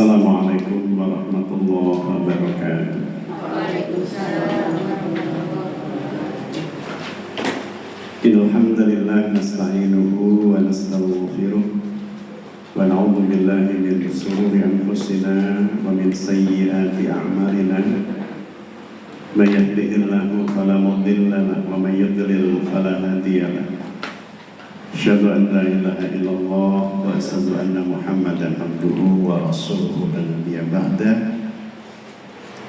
Assalamualaikum warahmatullahi wabarakatuh. Waalaikumsalam. Innal hamdalillah nasta'inuhu wa nastaghfiruh wa na'udzu billahi min shururi anfusina wa min sayyiati a'malina. May yahdihillahu fala mudilla lahu wa may yudlil fala hadiya lahu. Asyhadu an la ilaha illallah wa asyhadu anna Muhammadan abduhu wa rasuluhu la nabiyya ba'da.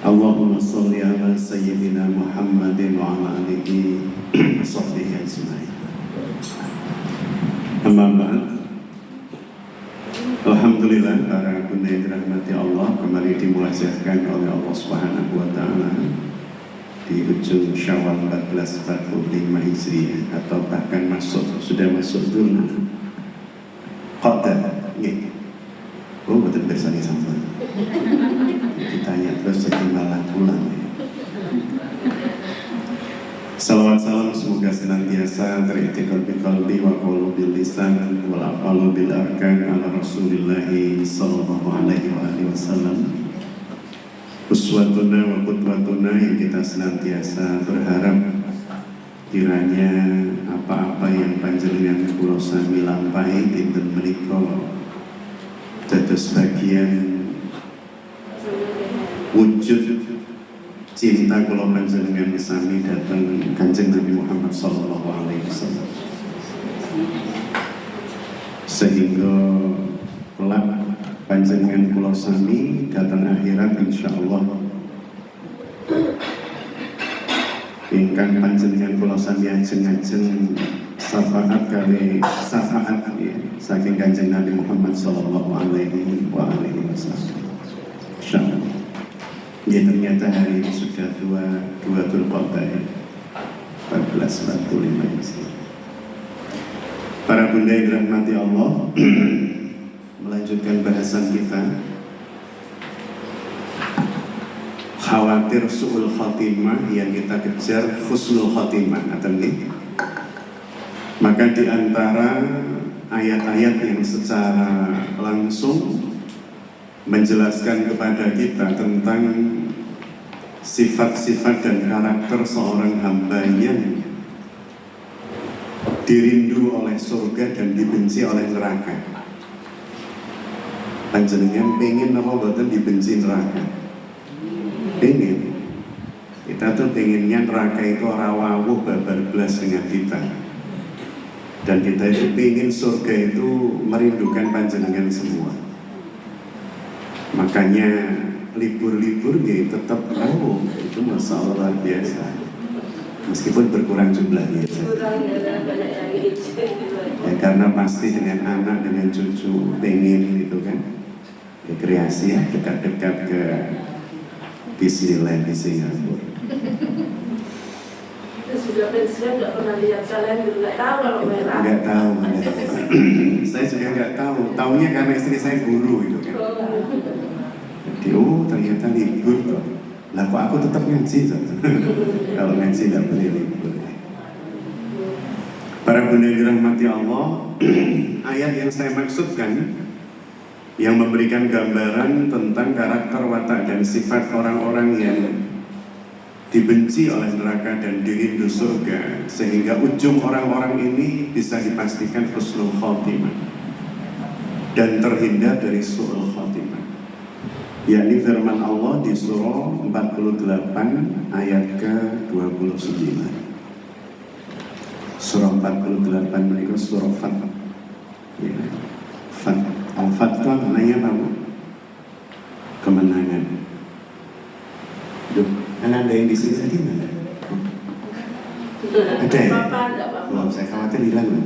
Allahumma shalli ala sayyidina Muhammadin wa ala alihi wa sahbihi ajma'in. Amma ba'd. Alhamdulillah, para bunda yang dirahmati Allah, kembali dimuliakan oleh Allah Subhanahu wa taala di ujung Syawal 1445 Hijriah, atau bahkan sudah masuk Dzul Qa'dah. Nggih. Oh, betul bersani sama. Ditanya terus jadi malah pulang. Salawat salam semoga senantiasa teritikal bil qalbi wa qawlu bil lisan wal aqalu bil arkan ala Rasulillah sallallahu alaihi wa alihi wasallam. Uswatuna wa qudwatuna yang kita senantiasa berharap kiranya apa-apa yang panjenengan kula sami lampahi dinten menika dados bagian wujud cinta kula panjenengan sami dhateng Kanjeng Nabi Muhammad sallallahu alaihi wasallam, sehingga kelak panjenengan kula sami datang akhirat insyaallah ingkang panjenengan kula sami ajeng-ajeng syafaat kali syafaat saking Kanjeng Nabi Muhammad sallallahu alaihi wasallam. Insyaallah. Ya, ternyata hari ini sudah dua Dzul Qa'dah 1445 Hijriah. Para bunda yang dirahmati Allah, melanjutkan bahasan kita, khawatir su'ul khatimah yang kita kejar husnul khatimah, atau nggih? Maka di antara ayat-ayat yang secara langsung menjelaskan kepada kita tentang sifat-sifat dan karakter seorang hamba yang dirindu oleh surga dan dibenci oleh neraka. Panjenengan pengen apa boten dibenci neraka? Pengen. Kita tuh pengennya neraka itu rawuh babar belas dengan kita. Dan kita itu pengen surga itu merindukan panjenengan semua. Makanya libur-liburnya tetap rawuh, itu masalah luar biasa. Meskipun berkurang jumlahnya. Ya, karena pasti dengan anak, dengan cucu pengen gitu kan, rekreasi ya, dekat-dekat ke Disneyland di Singapura. Sudah pensiun nggak pernah lihat kalian, nggak tahu kalau merah. Nggak tahu. Saya juga nggak tahu. Taunya karena istri saya guru gitu kan. Jadi ternyata libur tuh. Lah kok aku tetap ngaji tuh. Kalau ngaji nggak boleh libur. Para bunda yang dirahmati Allah, ayat yang saya maksudkan yang memberikan gambaran tentang karakter, watak, dan sifat orang-orang yang dibenci oleh neraka dan dirindu surga, sehingga ujung orang-orang ini bisa dipastikan husnul khatimah dan terhindar dari su'ul khatimah, yakni firman Allah di surah 48 ayat ke-29. Surah 48 mereka surah Fat. Ya. Al-Fat itu maknanya apa, Bu? Kemenangan. Duh, kan ada yang di sini tadi mana? Ada ya? Oh, saya khawatir hilang loh.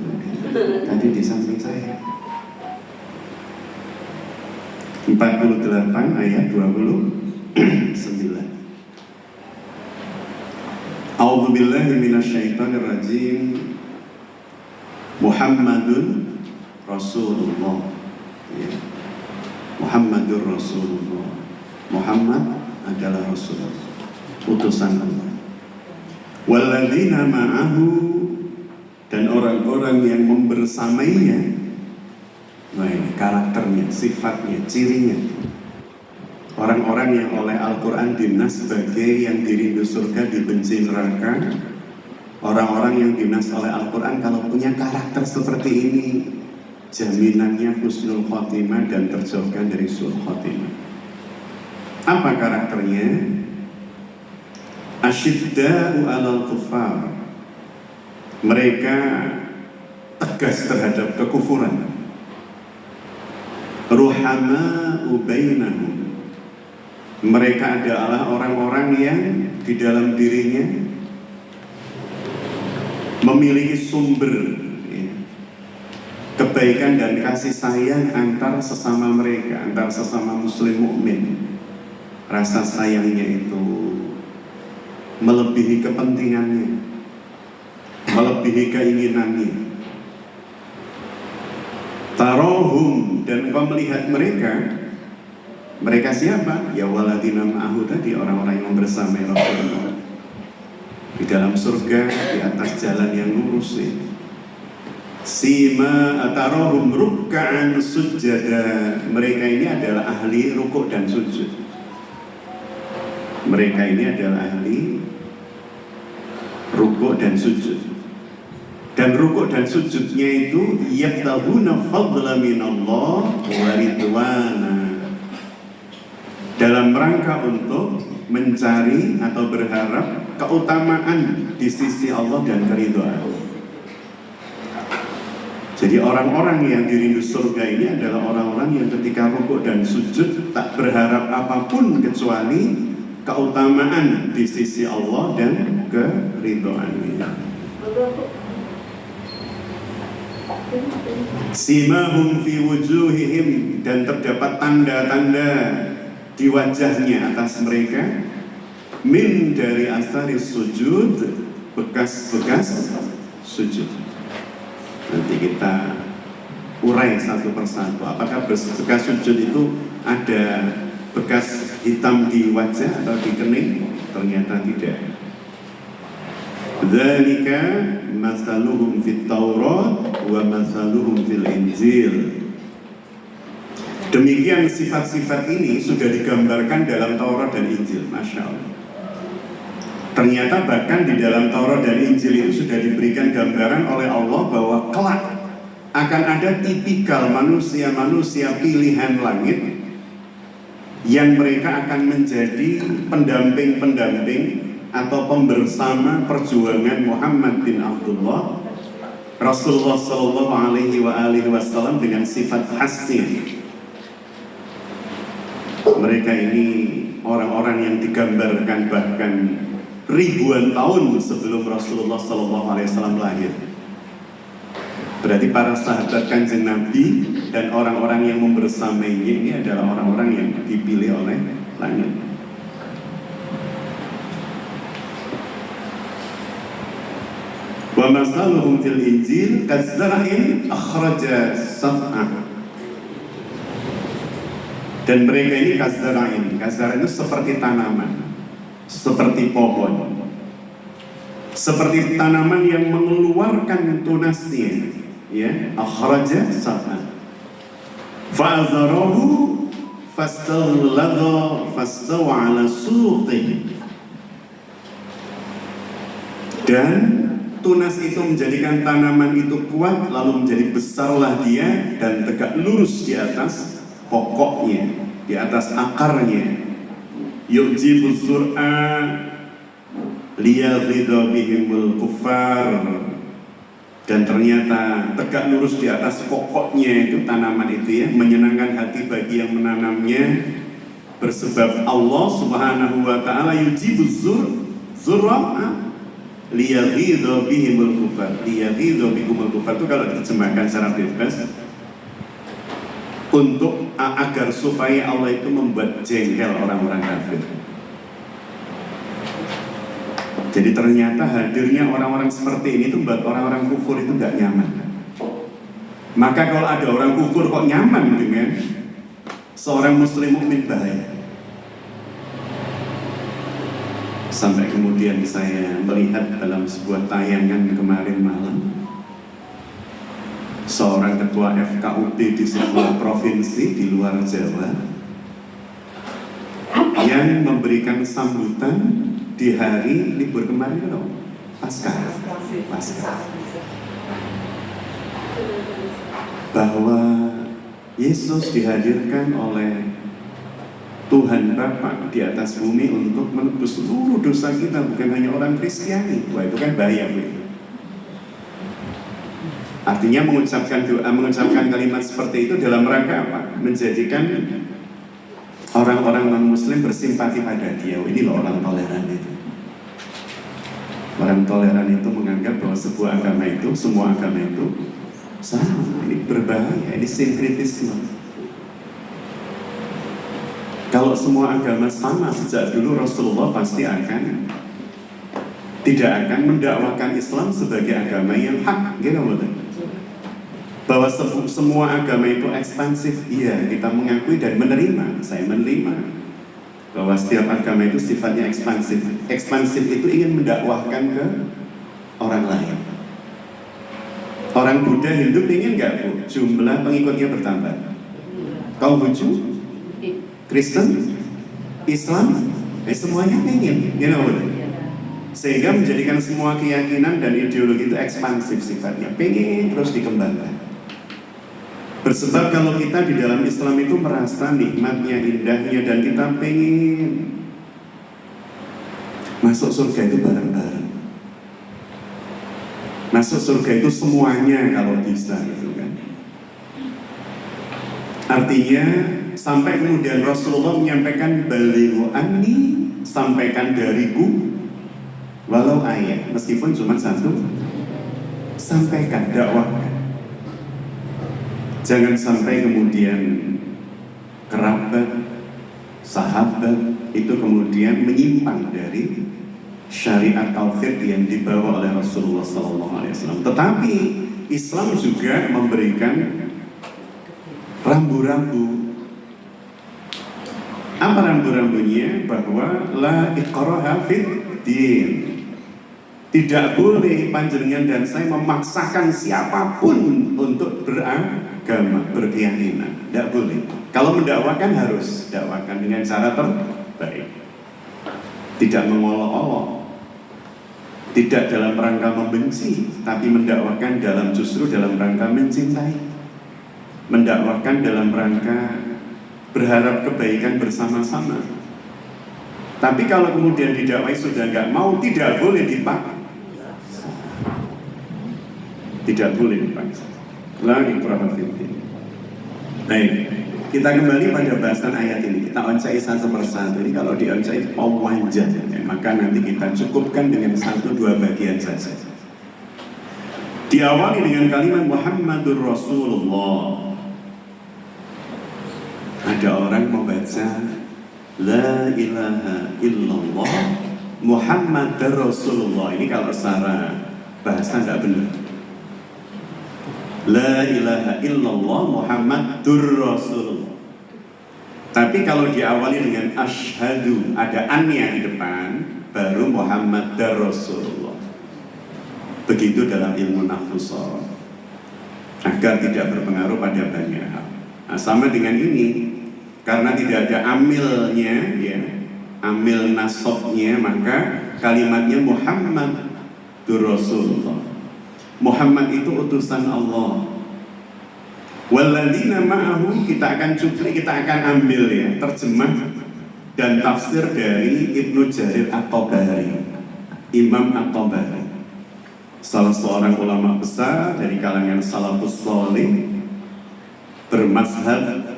Tadi di samping saya. 48 ayat 29. A'udzu billahi minasyaitonir rajim. Muhammadun Rasulullah. Ya. Muhammadur Rasulullah. Muhammad adalah Rasul, utusan Allah. Walladzina ma'ahu, dan orang-orang yang membersamainya. Nah, ini karakternya, sifatnya, cirinya. Orang-orang yang oleh Al-Quran dinas sebagai yang dirindu surga, dibenci neraka. Orang-orang yang dinas oleh Al-Quran kalau punya karakter seperti ini, jaminannya husnul khotimah dan terjauhkan dari su'ul khotimah. Apa karakternya? Asyidda'u 'alal kuffar. Mereka tegas terhadap kekufuran. Ruhama'u bainahum. Mereka adalah orang-orang yang di dalam dirinya memiliki sumber kebaikan dan kasih sayang antar sesama mereka, antar sesama muslim mukmin. Rasa sayangnya itu melebihi kepentingannya, melebihi keinginannya. Tarohum, dan engkau melihat mereka. Mereka siapa? Ya waladina ma'ahu tadi, orang-orang yang bersama Rasulullah di dalam surga, di atas jalan yang lurus ini. Sima atarohum rukka'an sujada. Mereka ini adalah ahli rukuk dan sujud. Mereka ini adalah ahli rukuk dan sujud. Dan rukuk dan sujudnya itu yabtahuna fadla minallah wa ridwana, dalam rangka untuk mencari atau berharap keutamaan di sisi Allah dan keridhaan. Jadi orang-orang yang dirindu surga ini adalah orang-orang yang ketika rukuk dan sujud tak berharap apapun kecuali keutamaan di sisi Allah dan keridhaannya. Simahum fi wujuhihim, dan terdapat tanda-tanda di wajahnya atas mereka, min dari asari sujud, bekas-bekas sujud. Nanti kita urai satu persatu. Apakah bekas sujud itu ada bekas hitam di wajah atau di kening? Ternyata tidak. Dzalika masaluhum fit Taurat wa masaluhum fil Injil. Demikian sifat-sifat ini sudah digambarkan dalam Taurat dan Injil. Masya Allah. Ternyata bahkan di dalam Taurat dan Injil itu sudah diberikan gambaran oleh Allah bahwa kelak akan ada tipikal manusia-manusia pilihan langit yang mereka akan menjadi pendamping-pendamping atau pembersama perjuangan Muhammad bin Abdullah Rasulullah Shallallahu Alaihi Wasallam dengan sifat khasnya. Mereka ini orang-orang yang digambarkan bahkan ribuan tahun sebelum Rasulullah Shallallahu Alaihi Wasallam lahir. Berarti para sahabat Kanjeng Nabi dan orang-orang yang membersamainya ini adalah orang-orang yang dipilih oleh langit. Wa masaluhum fil Injil kazzara'in akhraja sab'ah. Dan mereka ini kazzara'in. Kazzara'in itu seperti tanaman, seperti pohon, seperti tanaman yang mengeluarkan tunasnya, ya, akhraja sab'ah. Fa'azarahu fastaghladha fastawa 'ala suqihi. Dan tunas itu menjadikan tanaman itu kuat, lalu menjadi besarlah dia dan tegak lurus di atas pokoknya, di atas akarnya. Yujibu sur'a liyaghidha bihimul kuffar. Dan ternyata tegak lurus di atas pokoknya itu, tanaman itu ya, menyenangkan hati bagi yang menanamnya. Bersebab Allah Subhanahu wa ta'ala yujibu sur'a liyaghidha bihimul kufar. Liyaghidha bihimul kufar itu kalau diterjemahkan secara bebas untuk agar supaya Allah itu membuat jengkel orang-orang kafir. Jadi ternyata hadirnya orang-orang seperti ini itu membuat orang-orang kufur itu nggak nyaman. Maka kalau ada orang kufur kok nyaman dengan seorang muslim mukmin, bahaya. Sampai kemudian saya melihat dalam sebuah tayangan kemarin malam, seorang ketua FKUD di sebuah provinsi di luar Jawa yang memberikan sambutan di hari libur kemarin itu Paskah. Bahwa Yesus dihadirkan oleh Tuhan Bapa di atas bumi untuk menebus seluruh dosa kita, bukan hanya orang Kristiani. Wah, itu kan bahaya, Bu. Artinya mengucapkan doa, mengucapkan kalimat seperti itu dalam rangka apa? Menjadikan orang-orang non-muslim bersimpati pada dia. Ini loh orang toleran itu. Orang toleran itu menganggap bahwa sebuah agama itu, semua agama itu sama. Ini berbahaya, ini sinkritisme. Kalau semua agama sama sejak dulu, Rasulullah pasti tidak akan mendakwakan Islam sebagai agama yang hak, gitu betul. Bahwa semua agama itu ekspansif, iya, kita mengakui dan menerima. Saya menerima bahwa setiap agama itu sifatnya ekspansif. Ekspansif itu ingin mendakwahkan ke orang lain. Orang Buddha, Hindu ingin nggak, Bu, jumlah pengikutnya bertambah? Konghucu, Kristen, Islam, semuanya ingin, sehingga menjadikan semua keyakinan dan ideologi itu ekspansif sifatnya, pengen terus dikembangkan. Bersebab kalau kita di dalam Islam itu merasa nikmatnya, indahnya, dan kita pengen masuk surga itu bareng-bareng. Masuk surga itu semuanya kalau bisa, gitu kan. Artinya sampai kemudian Rasulullah menyampaikan balighu anni, sampaikan dariku walau ayat, meskipun cuma satu, sampaikan, dakwahkan. Jangan sampai kemudian kerabat, sahabat itu kemudian menyimpang dari syariat tauhid yang dibawa oleh Rasulullah SAW. Tetapi Islam juga memberikan rambu-rambu. Apa rambu-rambunya? Bahwa la iqraha fid din. Tidak boleh panjenengan dan saya memaksakan siapapun untuk beragama, berkeyakinan. Tidak boleh. Kalau mendakwakan harus dakwakan dengan cara terbaik. Tidak mengolok-olok. Tidak dalam rangka membenci, tapi mendakwakan justru dalam rangka mencintai. Mendakwakan dalam rangka berharap kebaikan bersama-sama. Tapi kalau kemudian didakwai sudah nggak mau, tidak boleh dipaksa. Tidak boleh dipaksa. La ikraha fid din. Baik, kita kembali pada bahasan ayat ini. Kita oncai satu persatu. Ini kalau dioncai panjang, maka nanti kita cukupkan dengan 1-2 bagian saja. Diawali dengan kalimat Muhammadur Rasulullah. Ada orang membaca La ilaha illallah Muhammadur Rasulullah. Ini kalau secara bahasa tidak benar. La ilaha illallah Muhammadur Rasulullah. Tapi kalau diawali dengan asyhadu, ada an-nya di depan, baru Muhammadur Rasulullah. Begitu dalam ilmu nahwu sharaf, agar tidak berpengaruh pada banyak hal. Nah, sama dengan ini, karena tidak ada amilnya, ya, amil nasabnya, maka kalimatnya Muhammadur Rasulullah. Muhammad itu utusan Allah. Walladzina ma'ahu, kita akan cuplik, kita akan ambil ya terjemah dan tafsir dari Ibnu Jarir At-Tabari, Imam At-Tabari, salah seorang ulama besar dari kalangan salafus salih, bermazhab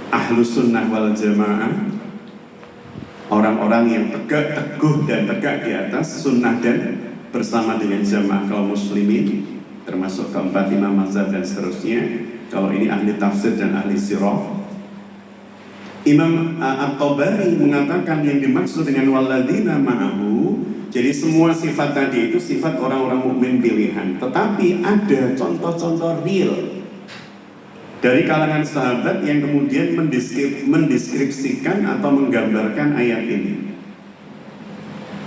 Ahlus Sunnah wal Jamaah, orang-orang yang teguh dan tegak di atas sunnah dan bersama dengan jamaah kaum muslimin, termasuk keempat imam mazhab dan seterusnya. Kalau ini ahli tafsir dan ahli sirah, Imam At-Tabari mengatakan yang dimaksud dengan walladzina ma'ahu, jadi semua sifat tadi itu sifat orang-orang mukmin pilihan. Tetapi ada contoh-contoh real dari kalangan sahabat yang kemudian mendeskripsikan atau menggambarkan ayat ini.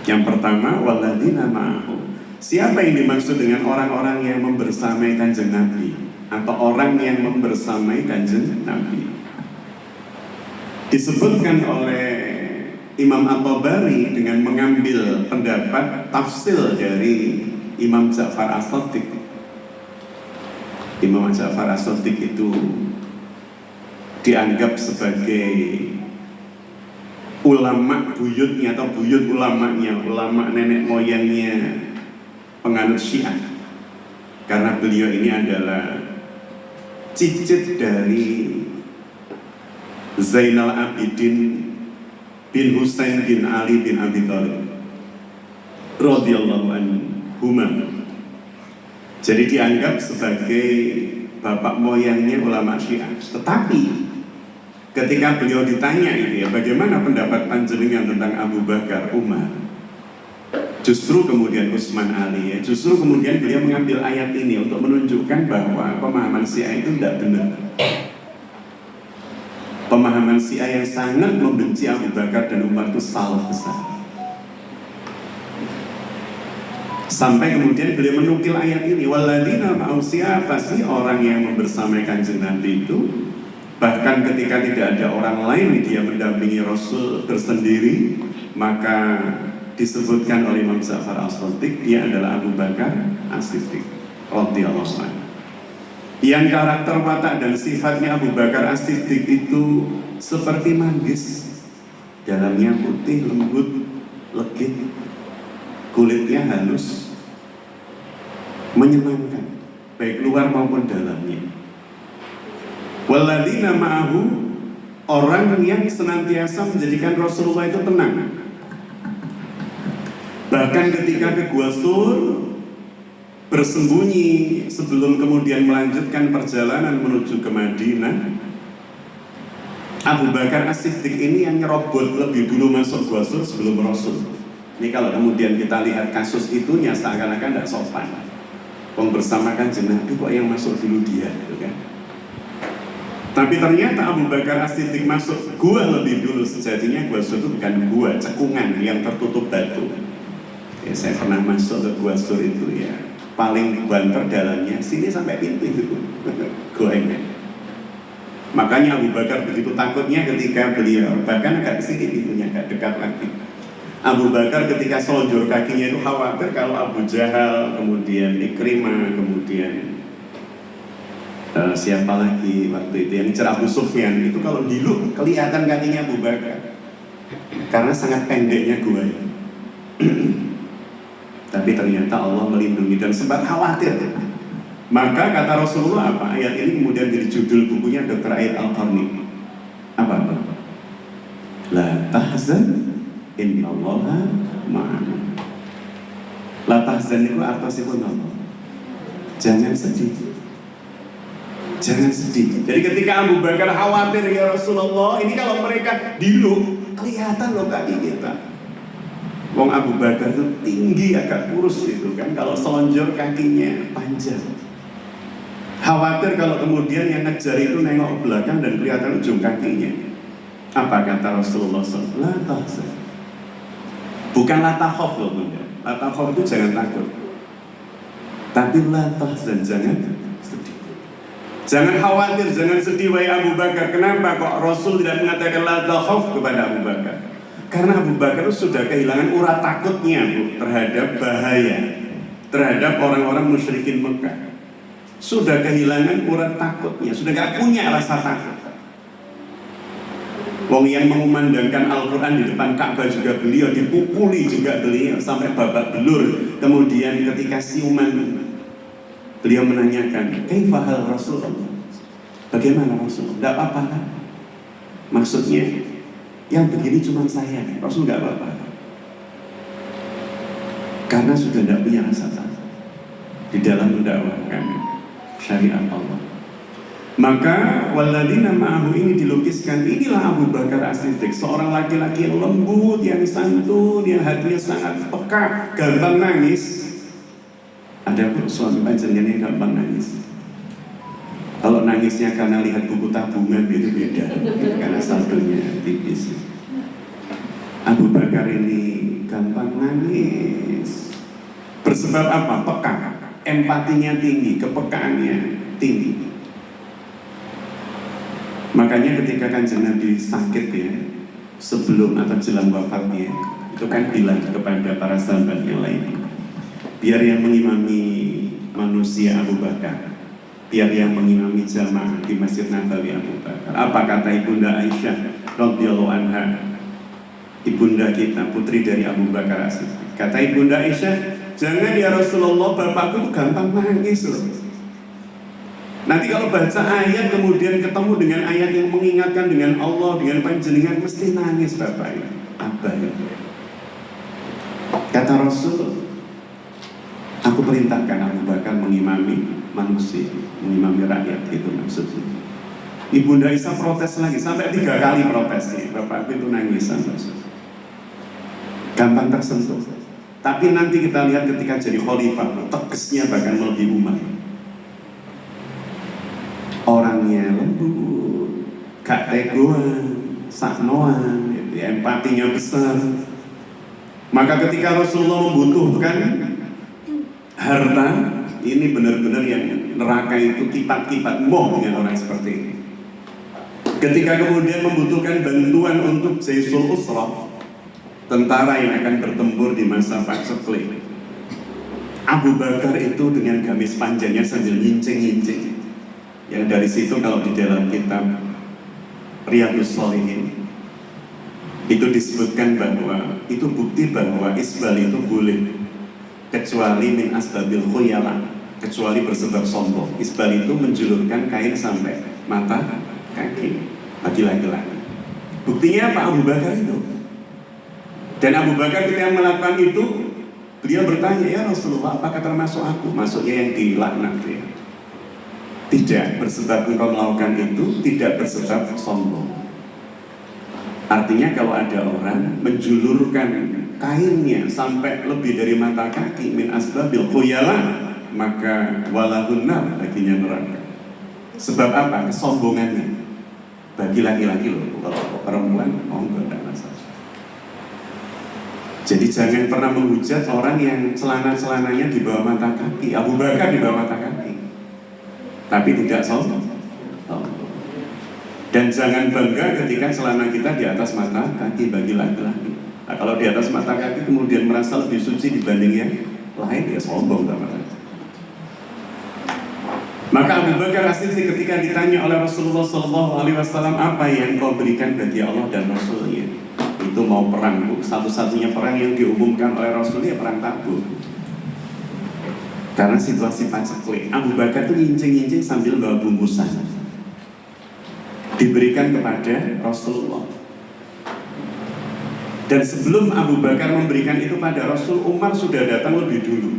Yang pertama, walladzina ma'ahu. Siapa yang dimaksud dengan orang-orang yang membersamai Kanjeng Nabi atau orang yang membersamai Kanjeng Nabi? Disebutkan oleh Imam At-Tabari dengan mengambil pendapat tafsir dari Imam Ja'far As-Shadiq. Imam Ja'far As-Shadiq itu dianggap sebagai ulama buyutnya atau buyut ulamanya, ulama nenek moyangnya penganut Syiah, karena beliau ini adalah cicit dari Zainal Abidin bin Husain bin Ali bin Abi Thalib radhiyallahu anhuma. Jadi dianggap sebagai bapak moyangnya ulama Syiah. Tetapi ketika beliau ditanya ini ya, bagaimana pendapat panjenengan tentang Abu Bakar, Umar, justru kemudian Utsman, Ali ya, justru kemudian beliau mengambil ayat ini untuk menunjukkan bahwa pemahaman Syiah itu tidak benar. Pemahaman Syiah yang sangat membenci Abu Bakar dan Umar itu salah besar. Sampai kemudian beliau menukil ayat ini, walladzina ma'ahu, siapa sih orang yang membersamai Kanjeng Nabi itu? Bahkan ketika tidak ada orang lain dia mendampingi Rasul tersendiri, maka disebutkan oleh Imam Ja'far As-Shadiq dia adalah Abu Bakar As-Siddiq radhiyallahu anhu. Yang karakter watak dan sifatnya Abu Bakar As-Siddiq itu seperti manggis, dalamnya putih, lembut, legit, kulitnya halus, menyenangkan, baik luar maupun dalamnya. Walladzina ma'ahu, orang yang senantiasa menjadikan Rasulullah itu tenang. Bahkan ketika ke Gua Sur bersembunyi sebelum kemudian melanjutkan perjalanan menuju ke Madinah, Abu Bakar As-Siddiq ini yang nyerobot lebih dulu masuk Gua Sur sebelum Rasul. Ini kalau kemudian kita lihat kasus itunya seakan-akan tidak sopan. Bersama Kanjeng Nabi kok yang masuk dulu dia, gitu kan? Tapi ternyata Abu Bakar As-Siddiq masuk gua lebih dulu. Sejatinya Gua Sur itu bukan gua, cekungan yang tertutup batu. Ya, saya pernah masuk ke Gua Sur itu ya, paling banter dalamnya sini sampai pintu itu gua ini. Makanya Abu Bakar begitu takutnya ketika beliau bahkan agak kesini pintunya, agak dekat lagi. Abu Bakar ketika selonjor kakinya itu khawatir kalau Abu Jahal, kemudian Ikrimah, kemudian siapa lagi waktu itu yang ngejar Abu Sufyan itu kalau diluk kelihatan kakinya Abu Bakar karena sangat pendeknya gua itu. Tapi ternyata Allah melindungi dan sempat khawatir. Maka kata Rasulullah apa? Ayat ini kemudian jadi judul bukunya Dr. Aid Al-Qarni. Apa? La tahzan innallaha ma'ana. La tahzan itu artosipun Allah. Jangan sedih. Jangan sedih. Jadi ketika Abu Bakar khawatir, ya Rasulullah, ini kalau mereka diluk kelihatan loh kaki kita. Wong Abu Bakar itu tinggi, agak kurus itu kan, kalau selonjor kakinya panjang. Khawatir kalau kemudian yang ngejar itu nengok belakang dan kelihatan ujung kakinya. Apa kata Rasulullah SAW? La tahzan. Bukan la takhaf loh bunda. La takhaf itu jangan takut. Tapi la tahzan, jangan sedih. Jangan khawatir, jangan sedih wahai Abu Bakar. Kenapa kok Rasul tidak mengatakan la takhaf kepada Abu Bakar? Karena Abu Bakar sudah kehilangan urat takutnya Bu, terhadap bahaya, terhadap orang-orang musyrikin Mekah. Sudah kehilangan urat takutnya, sudah gak punya rasa takut. Wong yang mengumandangkan Al-Quran di depan Ka'bah juga beliau, dipukuli juga beliau sampai babak belur. Kemudian ketika siuman beliau menanyakan, kaifahal Rasulullah? Bagaimana Rasul? Tidak apa-apa kan? Maksudnya yang begini cuma saya, Rasul nggak apa-apa. Karena sudah tidak punya rasa takut di dalam mendakwahkan syariat Allah. Maka walladzina ma'ahu ini dilukiskan, inilah Abu Bakar As-Siddiq, seorang laki-laki yang lembut, yang santun, yang hatinya sangat peka, gampang nangis. Ada suami panjenengan yang gampang nangis. Kalau nangisnya karena lihat buku tabungan itu beda, karena saldonya tipis. Abu Bakar ini gampang nangis. Bersebab apa? Peka, empatinya tinggi, kepekaannya tinggi. Makanya ketika Kanjeng Nabi sakit ya, sebelum atau jelang wafatnya, itu kan bilang kepada para sahabat yang lain, biar yang mengimami manusia Abu Bakar, biar yang mengimami jamaah di Masjid Nabawi Abu Bakar. Apa kata Ibunda Aisyah radhiyallahu anha, ibunda kita, putri dari Abu Bakar As-Siddiq. Kata Ibunda Aisyah, jangan ya Rasulullah, bapakku tuh gampang nangis loh. Nanti kalau baca ayat kemudian ketemu dengan ayat yang mengingatkan dengan Allah, dengan panjenengan, mesti nangis bapaknya. Abah ya. Kata Rasul, aku perintahkan Abu Bakar mengimami manusia, mengimami rakyat, itu maksudnya. Ibunda Aisyah protes lagi, sampai 3 kali protesnya. Bapakku itu nangisan, gampang tersentuh. Tapi nanti kita lihat ketika jadi khalifah, tegasnya bahkan lebih umar. Orangnya lembut, gak tegoan, saknoan, empatinya besar. Maka ketika Rasulullah membutuhkan harta, ini benar-benar yang neraka itu kipat-kipat moh dengan orang seperti ini. Ketika kemudian membutuhkan bantuan untuk Jaisul Usrah, tentara yang akan bertempur di masa paceklik, Abu Bakar itu dengan gamis panjangnya sambil nyincing-nyincing. Yang dari situ kalau di dalam kitab Riyadhus Shalihin itu disebutkan bahwa itu bukti bahwa isbal itu boleh kecuali min asbabil khuyala, kecuali bersebab sombong. Isbal itu menjulurkan kain sampai mata kaki bagi laki-laki. Buktinya apa? Abu Bakar itu. Dan Abu Bakar ketika melakukan itu, beliau bertanya, ya Rasulullah, apakah termasuk aku? Maksudnya yang dilaknat ya. Tidak, bersebab engkau melakukan itu tidak bersebab sombong. Artinya kalau ada orang menjulurkan kainnya sampai lebih dari mata kaki min asbabil khuyala, maka walahun nar, baginya neraka. Sebab apa? Kesombongannya. Bagi laki-laki loh, kalau perempuan enggak masalah. Jadi jangan pernah menghujat orang yang celana-celananya di bawah mata kaki. Abu Bakar di bawah mata kaki, tapi tidak sombong. Dan jangan bangga ketika celana kita di atas mata kaki bagi laki-laki. Nah, kalau di atas mata kaki kemudian merasa lebih suci dibanding yang lain, ya sombong namanya. Maka Abu Bakar As-Siddiq ketika ditanya oleh Rasulullah SAW, apa yang kau berikan bagi Allah dan Rasulnya? Itu mau perang, Bu. Satu-satunya perang yang diumumkan oleh Rasulnya perang Tabuk. Karena situasi paceklik, Abu Bakar itu nyincing-nyincing sambil bawa bungkusan, diberikan kepada Rasulullah. Dan sebelum Abu Bakar memberikan itu pada Rasul, Umar sudah datang lebih dulu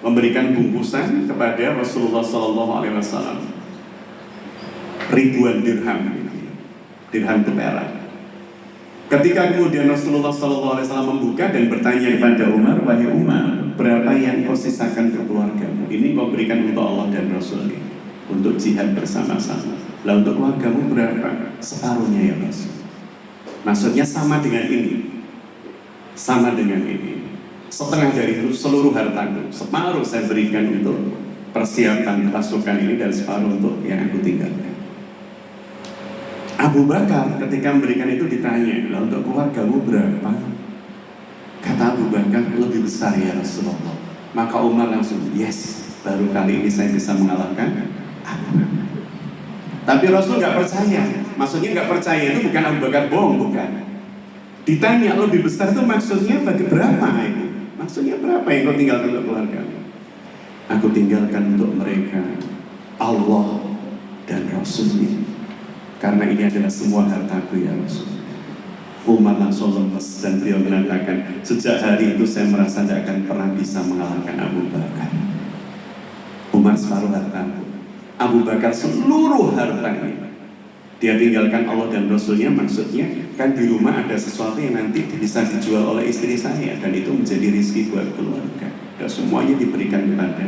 memberikan bungkusan kepada Rasulullah SAW. Ribuan dirham itu perak. Ketika kemudian Rasulullah SAW membuka dan bertanya kepada Umar, wahai Umar, berapa yang kau sisakan ke keluargamu? Ini kau berikan untuk Allah dan Rasulnya, untuk jihad bersama-sama. Lah untuk keluargamu berapa? Separuhnya ya Rasul. Maksudnya sama dengan ini, sama dengan ini. Setengah dari itu seluruh hartaku, separuh saya berikan untuk persiapan pasukan ini dan separuh untuk yang aku tinggalkan. Abu Bakar ketika memberikan itu ditanya, lah untuk keluargamu berapa? Kata Abu Bakar, lebih besar ya Rasulullah. Maka Umar langsung, yes, baru kali ini saya bisa mengalahkan Abu Bakar. Tapi Rasul nggak percaya. Maksudnya nggak percaya itu bukan Abu Bakar bohong, bukan. Ditanya lebih besar itu maksudnya bagi berapa itu? Maksudnya berapa yang kau tinggalkan untuk keluarga? Aku tinggalkan untuk mereka Allah dan Rasulnya. Karena ini adalah semua hartaku ya Rasul. Umar langsung lemes dan beliau mengatakan, sejak hari itu saya merasa tidak akan pernah bisa mengalahkan Abu Bakar. Umar separuh hartaku, Abu Bakar seluruh hartanya. Dia tinggalkan Allah dan Rasulnya, maksudnya kan di rumah ada sesuatu yang nanti bisa dijual oleh istri saya, dan itu menjadi rezeki buat keluarga. Dan semuanya diberikan kepada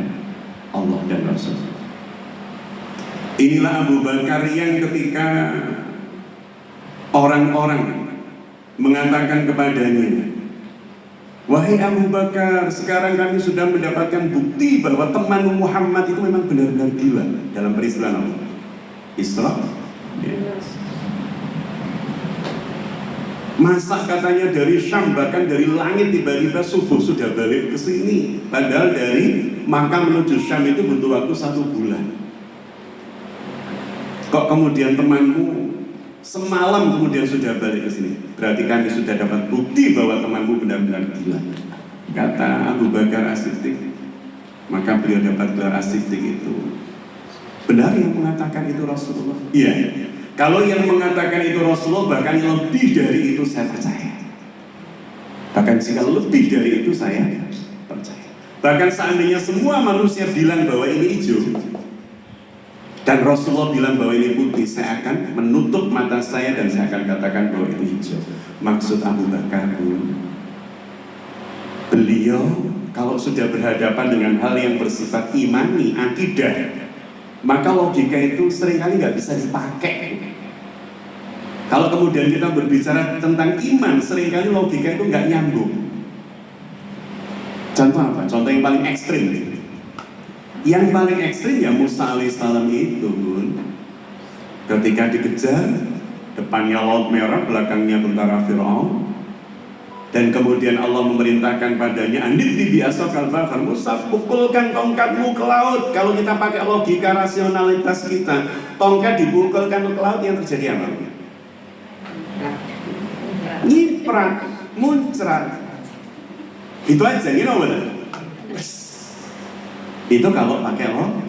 Allah dan Rasul. Inilah Abu Bakar yang ketika orang-orang mengatakan kepadanya, wahai Abu Bakar, sekarang kami sudah mendapatkan bukti bahwa temanmu Muhammad itu memang benar-benar gila dalam peristiwa Isra Ya. Masa katanya dari Syam, bahkan dari langit tiba-tiba subuh sudah balik ke sini. Padahal dari Makkah menuju Syam itu butuh waktu 1 bulan. Kok kemudian temanmu semalam kemudian sudah balik ke sini? Berarti kami sudah dapat bukti bahwa temanmu benar-benar gila. Kata Abu Bakar As-Siddiq. Maka beliau dapat gelar As-Siddiq itu. Benar yang mengatakan itu Rasulullah? Iya. Kalau yang mengatakan itu Rasulullah, bahkan lebih dari itu saya percaya. Bahkan jika lebih dari itu saya percaya. Bahkan seandainya semua manusia bilang bahwa ini hijau dan Rasulullah bilang bahwa ini putih, saya akan menutup mata saya dan saya akan katakan bahwa itu hijau. Maksud Abu Bakar, beliau kalau sudah berhadapan dengan hal yang bersifat imani, akidah, maka logika itu seringkali nggak bisa dipakai. Kalau kemudian kita berbicara tentang iman, seringkali logika itu nggak nyambung. Contoh apa? Contoh yang paling ekstrim. Yang paling ekstrim ya Musa alaihissalam itu, ketika dikejar, depannya laut merah, belakangnya tentara Fir'aun, dan kemudian Allah memerintahkan padanya, andit di biasa kalbahar, Musa pukulkan tongkatmu ke laut. Kalau kita pakai logika rasionalitas kita, tongkat dipukulkan ke laut, yang terjadi apa? Nyiprat, muncrat. Itu aja, you know what? Itu kalau pakai logika.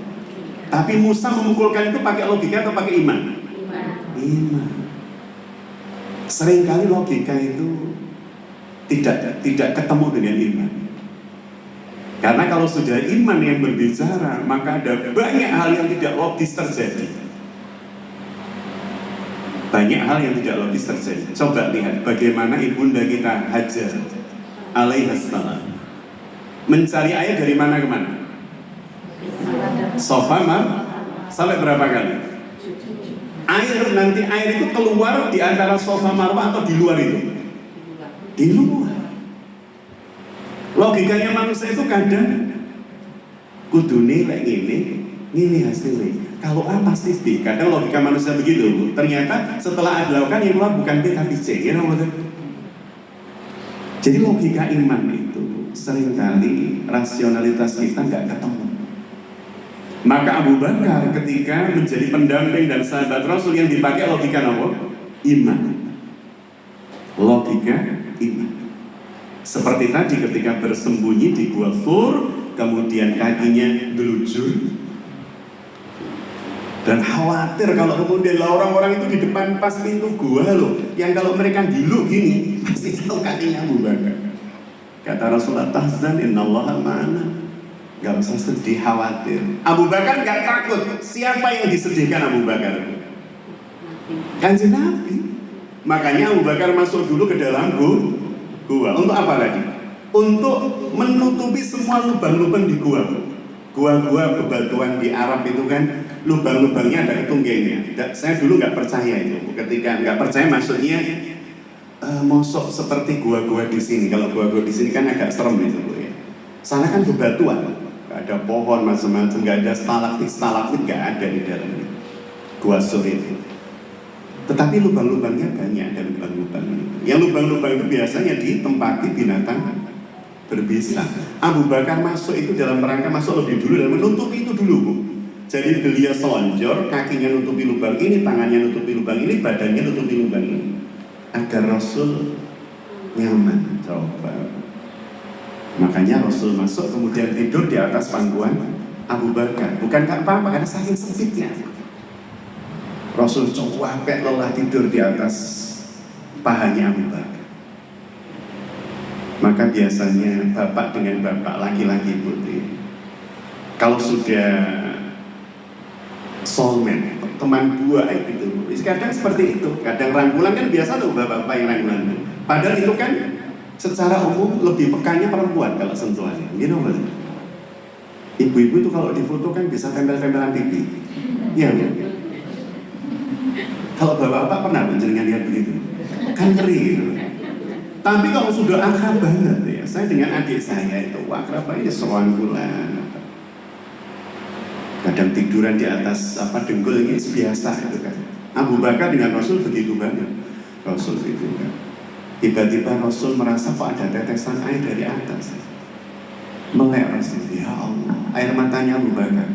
Tapi Musa memukulkan itu pakai logika atau pakai iman? Iman. Seringkali logika itu tidak ketemu dengan iman. Karena kalau sudah iman yang berbicara, maka ada banyak hal yang tidak logis terjadi. Banyak hal yang tidak logis terjadi. Coba lihat bagaimana ibunda kita Hajar alaihissalam mencari air dari mana ke mana? Sofa sampai berapa kali? Air itu keluar di antara Sofa Marwah atau di luar itu? Di luar. Logikanya manusia itu kadang kudune lek ngene hasilnya. Kalau A pasti B. Kadang logika manusia begitu. Ternyata setelah A dilakukan yang keluar bukan B tapi C. You know what? Jadi logika iman itu seringkali rasionalitas kita nggak ketemu. Maka Abu Bakar ketika menjadi pendamping dan sahabat Rasul yang dipakai logika apa? Iman. Logika iman. Seperti tadi ketika bersembunyi di gua Thur, kemudian kakinya gelujur dan khawatir kalau kemudian orang-orang itu di depan pas pintu gua loh, yang kalau mereka gilu gini pasti tahu kakinya Abu Bakar. Kata Rasulullah, tahzan innallaha ma'ana. Gak usah sedih, khawatir. Abu Bakar gak takut. Siapa yang disedihkan Abu Bakar? Kanjeng Nabi. Makanya Abu Bakar masuk dulu ke dalam gua. Untuk apa lagi? Untuk menutupi semua lubang-lubang di gua. Gua-gua bebatuan di Arab itu kan lubang-lubangnya ada ketunggengnya. Saya dulu nggak percaya itu. Ketika nggak percaya maksudnya mosok seperti gua-gua di sini. Kalau gua-gua di sini kan agak serem itu, Bu ya. Sana kan bebatuan, nggak ada pohon macam-macam, nggak ada stalaktit nggak ada di dalamnya. Gua Sur itu. Tetapi lubang-lubangnya banyak, ada lubang-lubangnya. Yang lubang-lubang itu biasanya ditempati binatang berbisa. Abu Bakar masuk itu dalam rangka masuk lebih dulu dan menutupi itu dulu, Bu. Jadi beliau selonjor, kakinya nutupi lubang ini, tangannya nutupi lubang ini, badannya nutupi lubang ini, agar Rasul nyaman. Coba. Makanya Rasul masuk kemudian tidur di atas pangkuan Abu Bakar. Bukan apa-apa, karena saking sempitnya. Rasul capek lelah tidur di atas pahanya Abu Bakar. Maka biasanya bapak dengan bapak, laki-laki putih, kalau sudah soulmate, teman buah gitu, kadang seperti itu. Kadang rangkulan kan biasa tuh bapak-bapak yang rangkulan. Padahal itu kan secara umum lebih pekanya perempuan kalau sentuhannya. You know what? Ibu-ibu itu kalau difoto kan bisa tempel-tempelan pipi. Iya, kalau bapak-bapak pernah menjenengan lihat begitu? Kan ngeri gitu. Tapi kalau sudah akrab banget ya, saya dengan adik saya itu akrab ini seorang bulan. kadang tiduran di atas dengkul ini biasa itu kan. Abu Bakar dengan Rasul begitu banyak. Rasul itu kan. Tiba-tiba Rasul merasa kok ada tetesan air dari atas. Melek Rasul, ya Allah, air matanya Abu Bakar.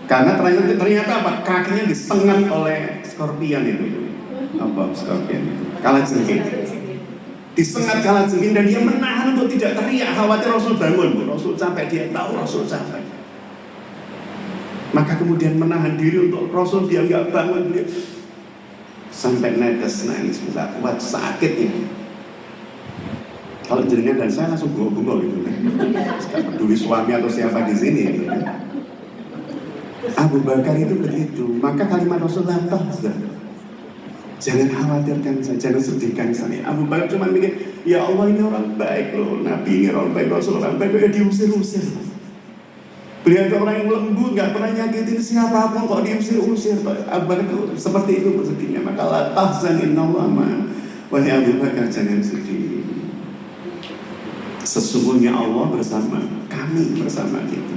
Karena ternyata apa? Kakinya disengat oleh skorpion itu. Apa skorpion itu? Kalajengking. Disengat kalajengking dan dia menahan untuk tidak teriak, khawatir Rasul bangun. Rasul capek, dia tahu Rasul capek. Maka kemudian menahan diri untuk Rasul, dia nggak bangun, dia sampai netes nangis, nggak kuat, sakit ini. Kalau jenengan dan saya langsung bengong gitu, nggak peduli suami atau siapa di sini. Gitu. Abu Bakar itu begitu, maka kalimat Rasul tahzan, jangan khawatirkan saya, jangan sedihkan saya. Abu Bakar cuma mikir, ya Allah ini orang baik loh, Nabi ini orang baik, Rasul orang baik, ya diusir-usir. Beliau itu orang yang lembut, nggak pernah nyakitin siapapun, kok diusir-usir. Abu Bakar itu seperti itu bersedihnya. Maka la tahzan innallaha ma'ana. Wahai Abu Bakar, jangan sedih. Sesungguhnya Allah bersama kami, bersama kita.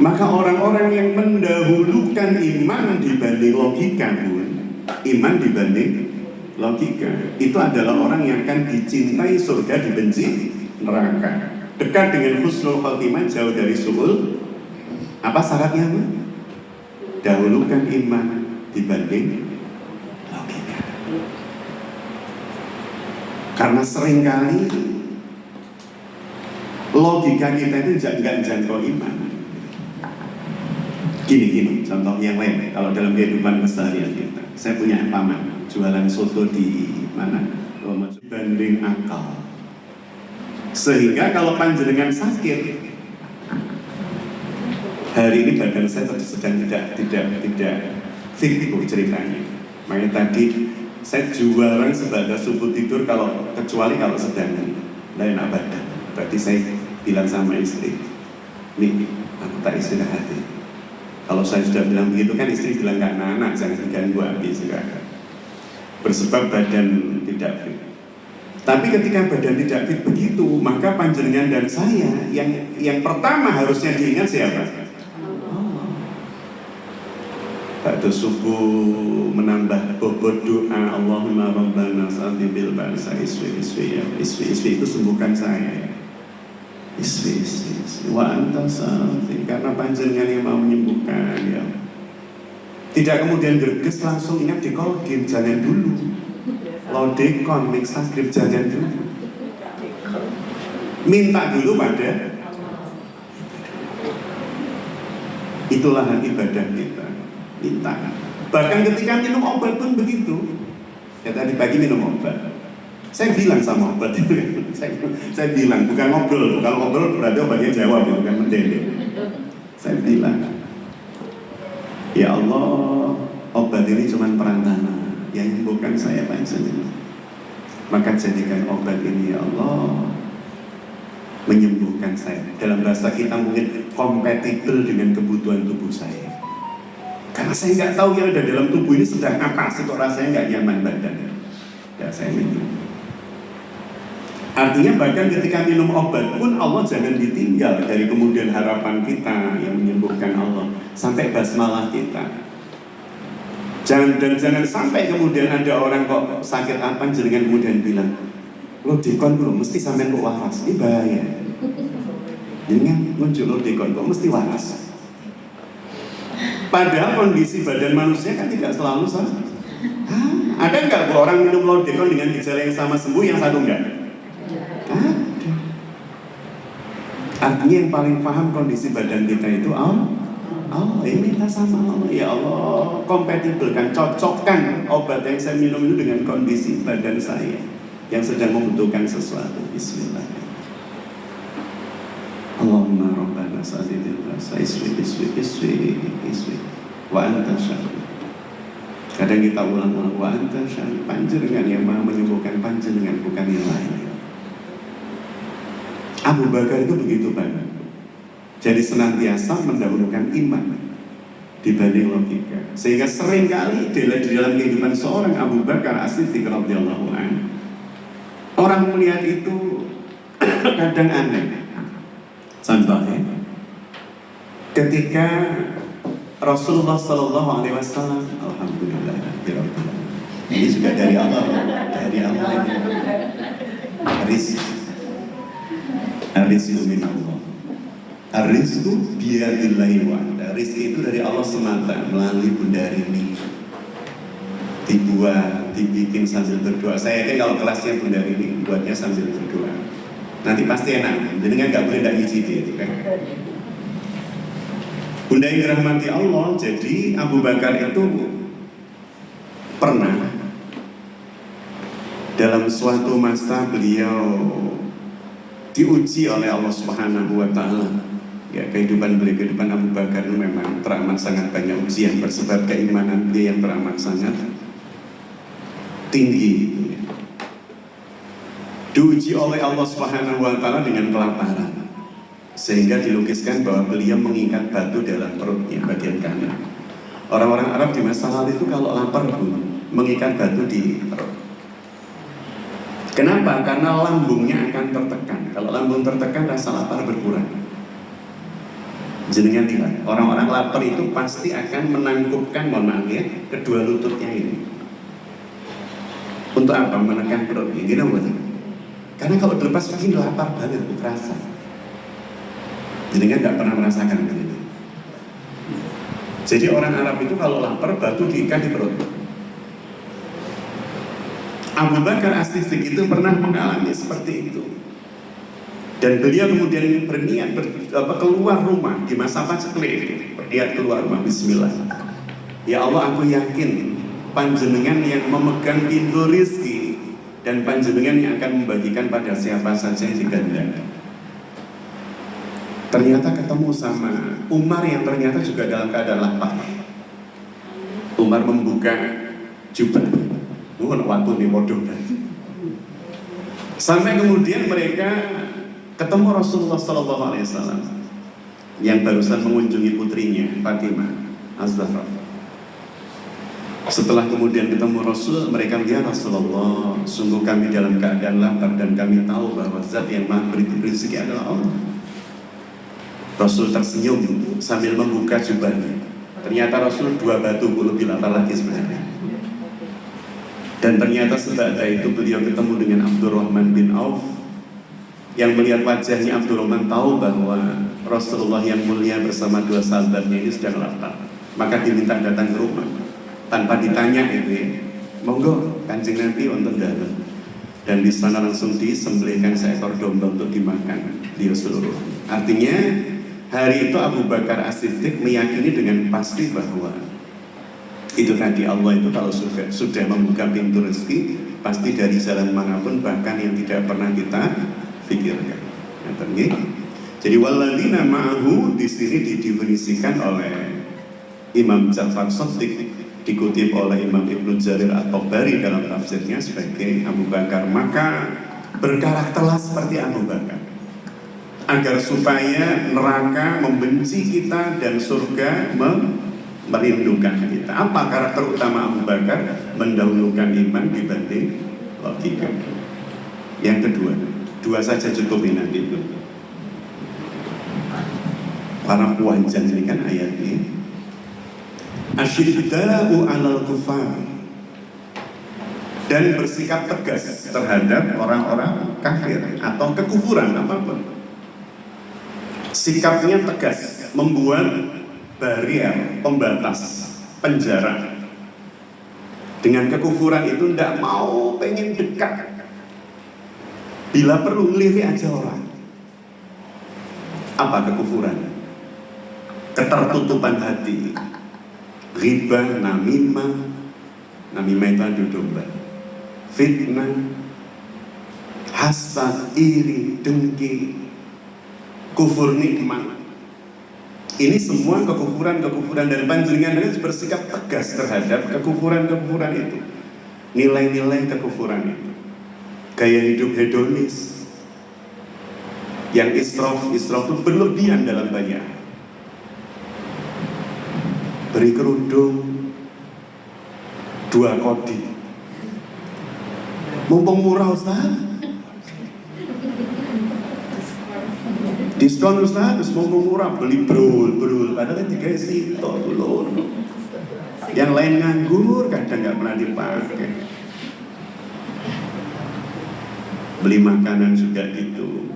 Maka orang-orang yang mendahulukan iman dibanding logika pun, iman dibanding logika, itu adalah orang yang akan dicintai surga, dibenci neraka. Dekat dengan husnul khotimah, jauh dari su'ul. Apa syaratnya? Dahulukan iman dibanding logika. Karena seringkali logika kita itu nggak jangkau iman. Gini, contoh yang lain. Kalau dalam kehidupan keseharian kita, saya punya paman jualan soto di mana? Dibanding akal. Sehingga kalau panjenengan sakit, hari ini badan saya sedang tidak fit ceritanya. Makanya tadi saya jarang sebatas subuh tidur kecuali kalau sedang lain badan. Berarti saya bilang sama istri, nih aku tak istirahat. Kalau saya sudah bilang begitu kan istri bilang nggak anak jangan diganggu habis juga. Bersebab badan tidak fit. Tapi ketika badan tidak fit begitu, maka panjenengan dan saya yang pertama harusnya diingat siapa? Allah. Pada subuh menambah bobot doa, Allahumma rabbana sa'ati bil ba'sa iswi itu sembuhkan saya. Iswi wa anta sa'ati, karena panjenengan yang mau menyembuhkan ya. Tidak kemudian gerges langsung ingat dikolgin, jangan dulu. Lodekon, mixagrip, jangan dulu. Minta dulu pada. Itulah ibadah kita. Minta. Bahkan ketika minum obat pun begitu. Ya tadi pagi minum obat. Saya bilang sama obat itu. saya bilang, bukan ngobrol. Kalau ngobrol berarti obatnya jawab, bukan mendede. Saya bilang, ya Allah, obat ini cuma perantara yang bukan saya panjenengan. Maka jadikan obat ini ya Allah menyembuhkan saya. Dalam bahasa kita mungkin kompatibel dengan kebutuhan tubuh saya. Karena saya nggak tahu yang ada dalam tubuh ini sedang apa sih kok rasanya nggak nyaman badannya. Ya saya minum. Artinya bahkan ketika minum obat pun Allah jangan ditinggal dari kemudian harapan kita yang menyembuhkan Allah sampai basmalah kita. Jangan sampai kemudian ada orang kok sakit apa jenengan kemudian bilang, lo dikon belum mesti sampai kok waras, ini bahaya. Jenengan muncul lo dikon kok mesti waras. Padahal kondisi badan manusia kan tidak selalu sama. Ada nggak orang minum lodekon dengan gejala yang sama sembuh, yang satu enggak? Ada. Artinya yang paling paham kondisi badan kita itu Allah. Ini minta sama Allah, ya Allah, kompatibelkan, cocokkan obat yang saya minum itu dengan kondisi badan saya yang sedang membutuhkan sesuatu. Bismillah. Allahumma rabbana sa'ati bil ba'sa iswi wa anta syafi. Kadang kita ulang-ulang, wa anta syafi, panjenengan yang maha menyembuhkan, panjenengan bukan yang lain. Abu Bakar itu begitu banget. Jadi senantiasa mendahulukan iman dibanding logika. Sehingga seringkali di dalam kehidupan seorang Abu Bakar As-Siddiq radhiyallahu anhu, orang melihat itu kadang aneh. Contohnya, ketika Rasulullah Shallallahu Alaihi Wasallam, alhamdulillah, ini juga dari Allah ini. Rizqu min Allah. Rizqu biyadillahi wa'ala. Rizqi itu dari Allah semata melalui Bunda Rini. Dibikin sambil berdoa. Saya yakin kalau kelasnya Bunda Rini buatnya sambil berdoa. Nanti pasti enak. Jadi nggak boleh tidak ngicipi itu kan. Bunda yang dirahmati Allah. Jadi Abu Bakar itu pernah dalam suatu masa beliau diuji oleh Allah Subhanahu wa Ta'ala. Ya, kehidupan Abu Bakar itu memang teramat sangat banyak ujian bersebab keimanan beliau yang teramat sangat tinggi. Diuji oleh Allah Subhanahu wa Ta'ala dengan kelaparan, sehingga dilukiskan bahwa beliau mengikat batu dalam perutnya bagian kanan. Orang-orang Arab di masa lalu itu kalau lapar mengikat batu di perut. Kenapa? Karena lambungnya akan tertekan. Kalau lambung tertekan, rasa lapar berkurang. Jenengan lihat, orang-orang lapar itu pasti akan menangkupkan, kedua lututnya ini. Untuk apa? Menekan perutnya. Gini buat. Karena kalau dilepas begini lapar banget, terasa. Jenengan nggak pernah merasakan begini. Jadi orang Arab itu kalau lapar, batu diikat di perut. Abu Bakar As-Siddiq itu pernah mengalami seperti itu. Dan beliau kemudian berniat keluar rumah di masa paceklik. Berniat keluar rumah, bismillah. Ya Allah, aku yakin panjenengan yang memegang pintu rizki, dan panjenengan yang akan membagikan pada siapa saja yang dikehendaki. Ternyata ketemu sama Umar yang ternyata juga dalam keadaan lapar. Umar membuka jubah. Waktu di bodoh. Sampai kemudian mereka ketemu Rasulullah SAW yang barusan mengunjungi putrinya Fatimah Az-Zahra. Setelah kemudian ketemu Rasul, mereka bilang, Rasulullah, sungguh kami dalam keadaan lapar dan kami tahu bahwa Zat yang Maha Beri rezeki adalah Allah. Rasul tersenyum sambil membuka jubahnya. Ternyata Rasul 2 batu lebih lapar lagi sebenarnya. Dan ternyata setelah itu beliau ketemu dengan Abdurrahman bin Auf, yang melihat wajahnya Abdurrahman tahu bahwa Rasulullah yang mulia bersama 2 sahabatnya ini sedang lapar. Maka diminta datang ke rumah tanpa ditanya itu ya, monggo Kanjeng Nabi wonten dalam. Dan di sana langsung disembelihkan seekor domba untuk dimakan beliau seluruh. Artinya hari itu Abu Bakar As-Siddiq meyakini dengan pasti bahwa itu tadi, Allah itu kalau sudah membuka pintu rezeki, pasti dari jalan manapun, bahkan yang tidak pernah kita pikirkan. Jadi walladzina ma'ahu di sini didefinisikan oleh Imam Ja'far Shadiq, dikutip oleh Imam Ibnu Jarir At-Tabari dalam tafsirnya sebagai Abu Bakar. Maka berkarakterlah seperti Abu Bakar, agar supaya neraka membenci kita dan surga merindukan kita. Apa karakter utama Abu Bakar? Mendahulukan iman dibanding logika. Yang kedua, 2 saja cukupin nanti itu. Para puanjan ini kan ayatnya. Asyidda'u 'alal kufar, dan bersikap tegas terhadap orang-orang kafir atau kekufuran apapun. Sikapnya tegas, membuat barier, pembatas, penjara. Dengan kekufuran itu tidak mau, pengen dekat. Bila perlu lirik aja orang. Apa kekufuran? Ketertutupan hati. Ghibah, namimah itu adu domba. Fitnah, hasad, iri, dengki, kufur nikmat. Ini semua kekufuran dan panjenengan harus bersikap tegas terhadap kekufuran itu. Nilai-nilai kekufuran itu. Gaya hidup hedonis yang israf itu berlebihan dalam banyak. Beri kerudung 2 kodi. Mumpung murah Ustaz. Diskon Ustaz, terus mau murah, beli brul, padahal tiga situ dulu. Yang lain nganggur, kadang nggak pernah dipakai. Beli makanan juga gitu.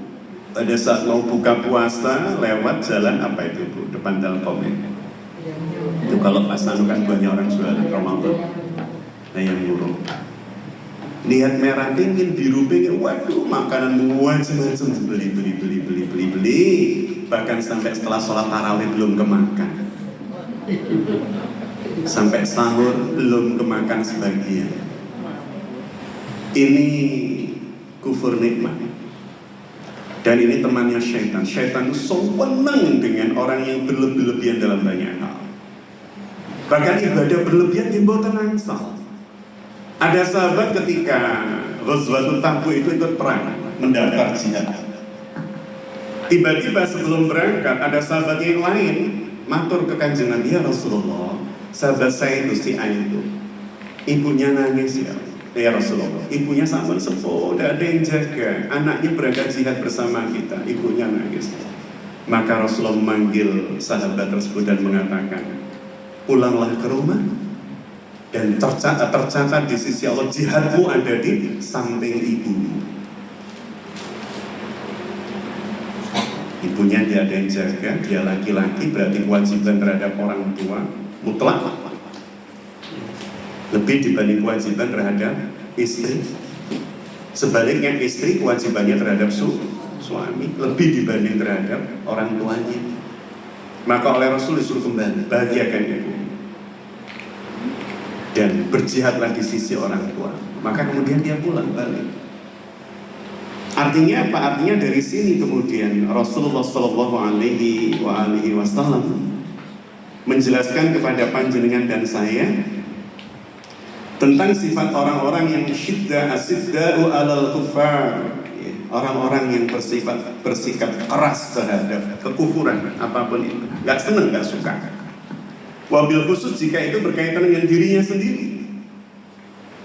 Pada saat mau buka puasa, lewat jalan apa itu Bu? Depan Telkom ya. Itu kalau pas anu kan banyak orang jualan Ramadan. Nah yang nyuruh. Lihat merah pingin, biru pingin, waduh makanan macam-macam beli. Bahkan sampai setelah sholat tarawih belum kemakan. Sampai sahur belum kemakan sebagian. Ini kufur nikmat. Dan ini temannya syaitan. Syaitan seneng dengan orang yang berlebihan dalam banyak hal. Bahkan ibadah berlebihan dibawa tenangsal. Ada sahabat ketika Ghazwatul Tabuk itu ikut perang, mendaftar jihad. Tiba-tiba sebelum berangkat ada sahabat yang lain matur ke Kanjeng Nabi, ya Rasulullah, sahabat saya itu si A itu, ibunya nangis ya Rasulullah, ibunya sama sepuh, tidak ada yang jaga, anaknya berangkat jihad bersama kita, ibunya nangis. Maka Rasulullah memanggil sahabat tersebut dan mengatakan, pulanglah ke rumah dan tercatat di sisi Allah jihadmu ada di samping ibumu. Ibunya dia ada yang jaga, dia laki-laki, berarti kewajiban terhadap orang tua mutlak lebih dibanding kewajiban terhadap istri. Sebaliknya istri kewajibannya terhadap suami lebih dibanding terhadap orang tuanya. Maka oleh Rasul disuruh kembali, bahagiakan ibu dan berjihadlah di sisi orang tua. Maka kemudian dia pulang balik. Artinya apa? Artinya dari sini kemudian Rasulullah Shallallahu Alaihi Wasallam menjelaskan kepada panjenengan dan saya tentang sifat orang-orang yang asyiddaa'u 'alal kuffar, orang-orang yang bersikap keras terhadap kekufuran apapun itu, nggak senang, nggak suka. Wabil khusus jika itu berkaitan dengan dirinya sendiri,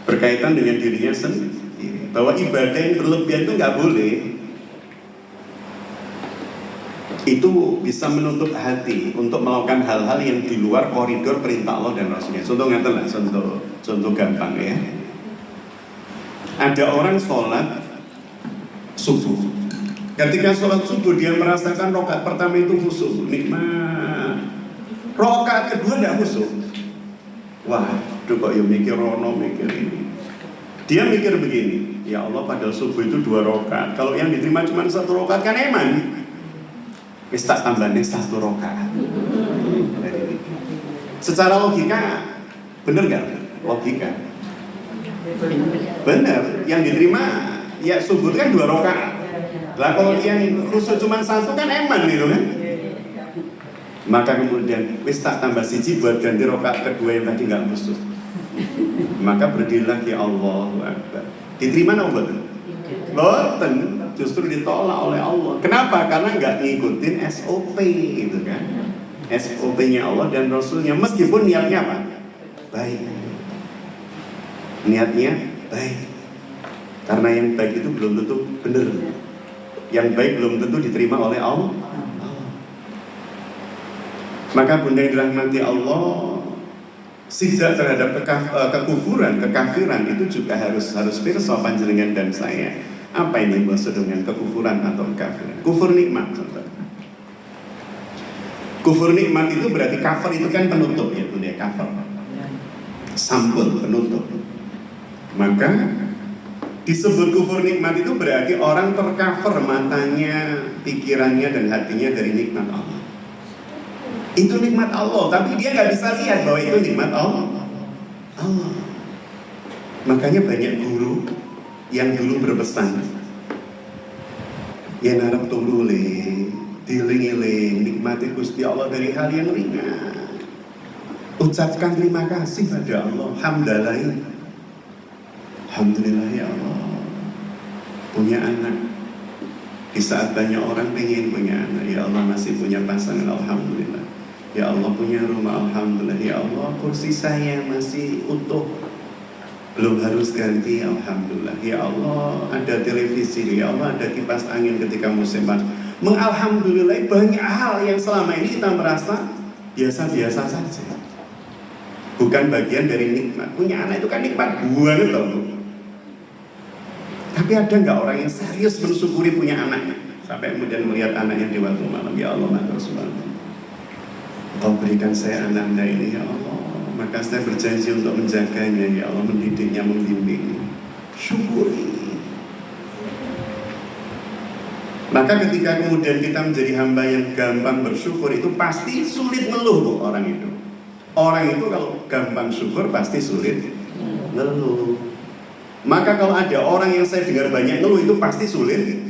berkaitan dengan dirinya sendiri, bahwa ibadah yang berlebihan itu nggak boleh. Itu bisa menutup hati untuk melakukan hal-hal yang di luar koridor perintah Allah dan Rasulnya. Contoh ngaten lah, contoh gampang ya. Ada orang sholat subuh. Ketika sholat subuh dia merasakan rakaat pertama itu khusyuk, nikmat. Rakaat kedua tidak khusyuk. Wah, kok ya mikir rono, mikir ini. Dia mikir begini, ya Allah padahal subuh itu 2 rakaat. Kalau yang diterima cuma 1 rakaat kan eman. Wis tak tambahnya 1 rakaat. Secara logika bener gak? Logika bener, yang diterima ya subuh kan 2 rakaat. Lah kalau yang khusyuk cuma 1 kan eman gitu kan. Maka kemudian wis tak tambah 1 buat ganti rakaat kedua yang tadi nggak khusyuk. Maka berdirilah ya Allahu Akbar. Diterima apa betul? Boten, justru ditolak oleh Allah. Kenapa? Karena nggak ngikutin SOP gitu kan. SOP-nya Allah dan Rasulnya, meskipun niatnya apa? Baik. Niatnya baik. Karena yang baik itu belum tentu benar. Yang baik belum tentu diterima oleh Allah. Maka bunda yang dirahmati Allah, siksa terhadap kekufuran, kekafiran itu juga harus pirsa panjenengan dan saya. Apa ini maksud dengan kekufuran atau kekafiran? Kufur nikmat. Kufur nikmat itu berarti kafir itu kan penutup ya bunda, kafir. Sampul penutup. Maka disebut kufur nikmat itu berarti orang tercover matanya, pikirannya dan hatinya dari nikmat Allah. Itu nikmat Allah, tapi dia nggak bisa lihat bahwa itu nikmat Allah. Makanya banyak guru yang dulu berpesan, ya narap tulule, diling-iling, nikmati Gusti Allah dari hal yang ringan. Ucapkan terima kasih pada Allah, alhamdulillah ya Allah, punya anak. Di saat banyak orang pengen punya anak, ya Allah masih punya pasangan, alhamdulillah. Ya Allah punya rumah, alhamdulillah. Ya Allah kursi saya masih utuh, belum harus ganti, alhamdulillah. Ya Allah ada televisi, ya Allah ada kipas angin ketika musim panas, mengalhamdulillah banyak hal yang selama ini kita merasa biasa-biasa saja. Bukan bagian dari nikmat. Punya anak itu kan nikmat banget loh. Tapi ada nggak orang yang serius mensyukuri punya anaknya? Sampai kemudian melihat anaknya di waktu malam, ya Allah, matur subhanallah. Kau berikan saya ananda ini, ya Allah. Maka saya berjanji untuk menjaganya, ya Allah, mendidiknya, membimbingnya. Syukuri. Maka ketika kemudian kita menjadi hamba yang gampang bersyukur, itu pasti sulit ngeluh tuh orang itu. Orang itu kalau gampang syukur pasti sulit ngeluh. Maka kalau ada orang yang saya dengar banyak ngeluh, itu pasti sulit.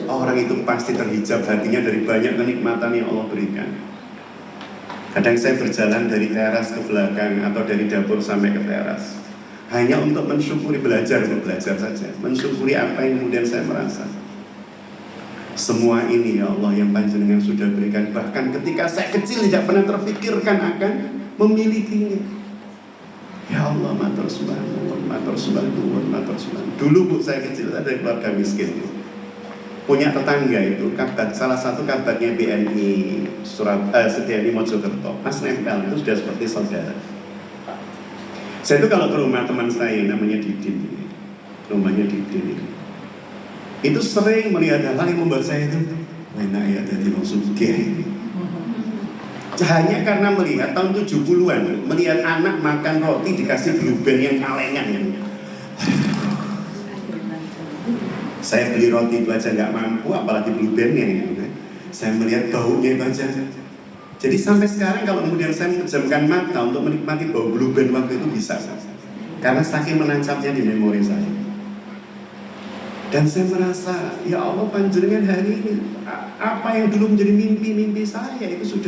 Orang itu pasti terhijab hatinya dari banyak kenikmatan yang Allah berikan. Kadang saya berjalan dari teras ke belakang atau dari dapur sampai ke teras, hanya untuk mensyukuri, belajar saja, mensyukuri apa yang kemudian saya merasa. Semua ini ya Allah yang Panjenengan sudah berikan. Bahkan ketika saya kecil tidak pernah terfikirkan akan memilikinya. Ya Allah, matur subhanallah, matur subhanallah, matur subhanallah. Dulu Bu saya kecil ada keluarga miskin, punya tetangga itu kabat, salah satu kabatnya BNI Setiani Mojokerto, pas nempel itu sudah seperti saudara. Saya itu kalau ke rumah teman saya namanya Didin, rumahnya Didin itu sering melihat hal yang membuat saya itu enak ya jadi orang sugih. Hanya karena melihat tahun 70-an, melihat anak makan roti dikasih blueband yang kalengan. Saya beli roti itu aja nggak mampu, apalagi bluebandnya gitu kan. Saya melihat baunya itu aja. Jadi sampai sekarang kalau kemudian saya menjamkan mata untuk menikmati bau blueband waktu itu bisa, karena saking menancapnya di memori saya. Dan saya merasa, ya Allah Panjenengan hari ini, apa yang dulu menjadi mimpi-mimpi saya itu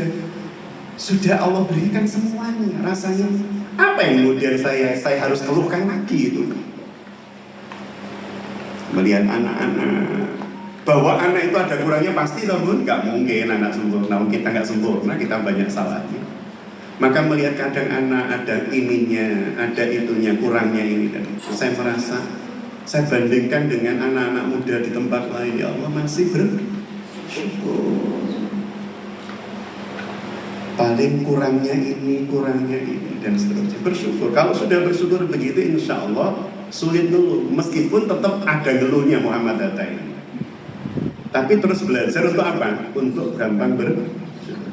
sudah Allah berikan semuanya. Rasanya apa yang kemudian saya harus keluhkan lagi itu? Melihat anak-anak, bahwa anak itu ada kurangnya pasti loh Bun, nggak mungkin anak sempurna, kita nggak sempurna, kita banyak salahnya. Maka melihat kadang anak ada ininya, ada itunya, kurangnya ini, dan saya merasa, saya bandingkan dengan anak-anak muda di tempat lain, ya Allah masih bersyukur. Paling kurangnya ini, dan seterusnya. Bersyukur. Kalau sudah bersyukur begitu, insya Allah sulit ngeluh. Meskipun tetap ada ngeluhnya Muhammad Hatta ini. Tapi terus belajar untuk apa? Untuk gampang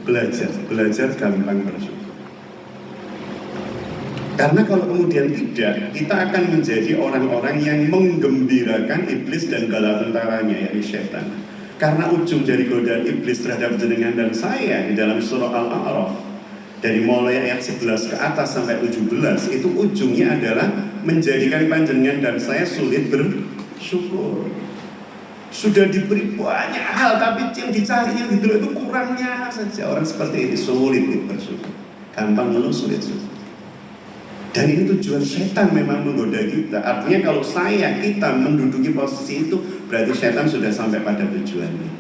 belajar gampang bersyukur. Karena kalau kemudian tidak, kita akan menjadi orang-orang yang menggembirakan iblis dan bala tentaranya, yakni syaitan. Karena ujung dari godaan iblis terhadap jenengan dan saya di dalam surah Al-A'raf, dari mulai ayat 11 ke atas sampai 17, itu ujungnya adalah menjadikan panjenengan dan saya sulit bersyukur. Sudah diberi banyak hal, tapi yang dicarinya gitu itu kurangnya saja. Orang seperti ini sulit bersyukur. Gampang ngeluh, sulit syukur. Dan ini tujuan setan memang menggoda kita. Artinya kalau kita menduduki posisi itu, berarti setan sudah sampai pada tujuannya.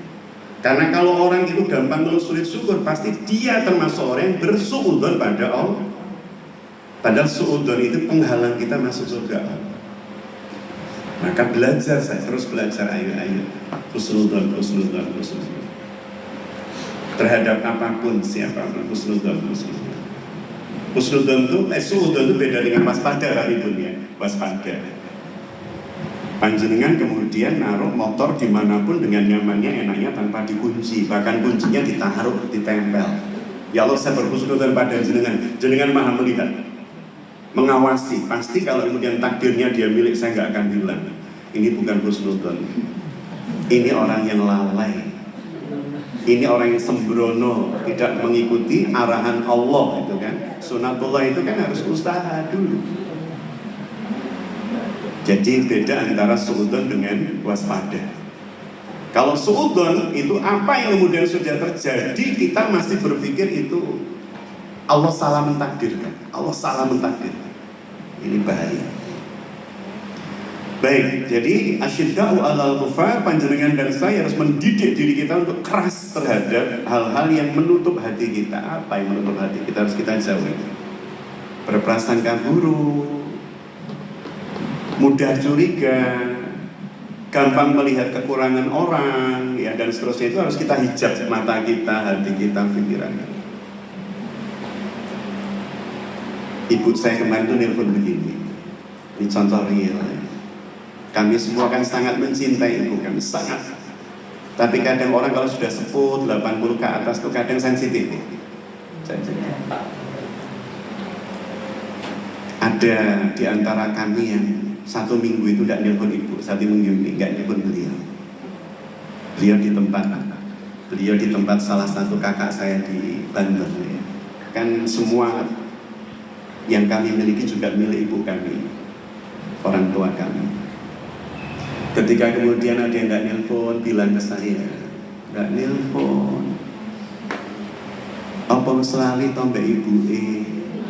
Karena kalau orang itu gampang ngeluh sulit syukur, pasti dia termasuk orang yang bersuudzon pada Allah. Padahal suudzon itu penghalang kita masuk surga. Maka belajar, saya terus belajar, ayo husnudzon. Terhadap apapun, siapapun, husnudzon. Husnudzon itu, suudzon itu beda dengan waspada lah ibunya, waspada. Panjenengan kemudian naruh motor dimanapun dengan nyamannya, enaknya tanpa dikunci, bahkan kuncinya ditaruh, ditempel. Ya Allah, saya berhusnudzon pada jenengan maha melihat, mengawasi. Pasti kalau kemudian takdirnya dia milik saya nggak akan hilang. Ini bukan husnudzon. Ini orang yang lalai. Ini orang yang sembrono, tidak mengikuti arahan Allah itu kan. Sunatullah itu kan harus usaha dulu. Jadi beda antara suudzon dengan waspada. Kalau suudzon itu apa yang kemudian sudah terjadi, kita masih berpikir itu Allah salah mentakdirkan. Ini bahaya. Baik, jadi asyidda'u alal kufar, panjenengan dan saya harus mendidik diri kita untuk keras terhadap hal-hal yang menutup hati kita. Apa yang menutup hati kita harus kita jauhi? Berprasangka buruk, mudah curiga, gampang melihat kekurangan orang, ya, dan seterusnya. Itu harus kita hijab mata kita, hati kita, pikiran. Ibu saya kemarin itu nelpon begini, ini contoh real. Kami semua kan sangat mencintai ibu kami, sangat. Tapi kadang orang kalau sudah sepuh 80 ke atas tuh kadang sensitif. Ada di antara kami yang 1 minggu itu tidak nelpon ibu, 1 minggu ini nggak nelpon beliau. Beliau di tempat salah satu kakak saya di Banten. Ya. Kan semua yang kami miliki juga milik ibu kami, orang tua kami. Ketika kemudian ada yang nggak nelpon, bilang ke saya, nggak nelpon, apa selalu tombak ibu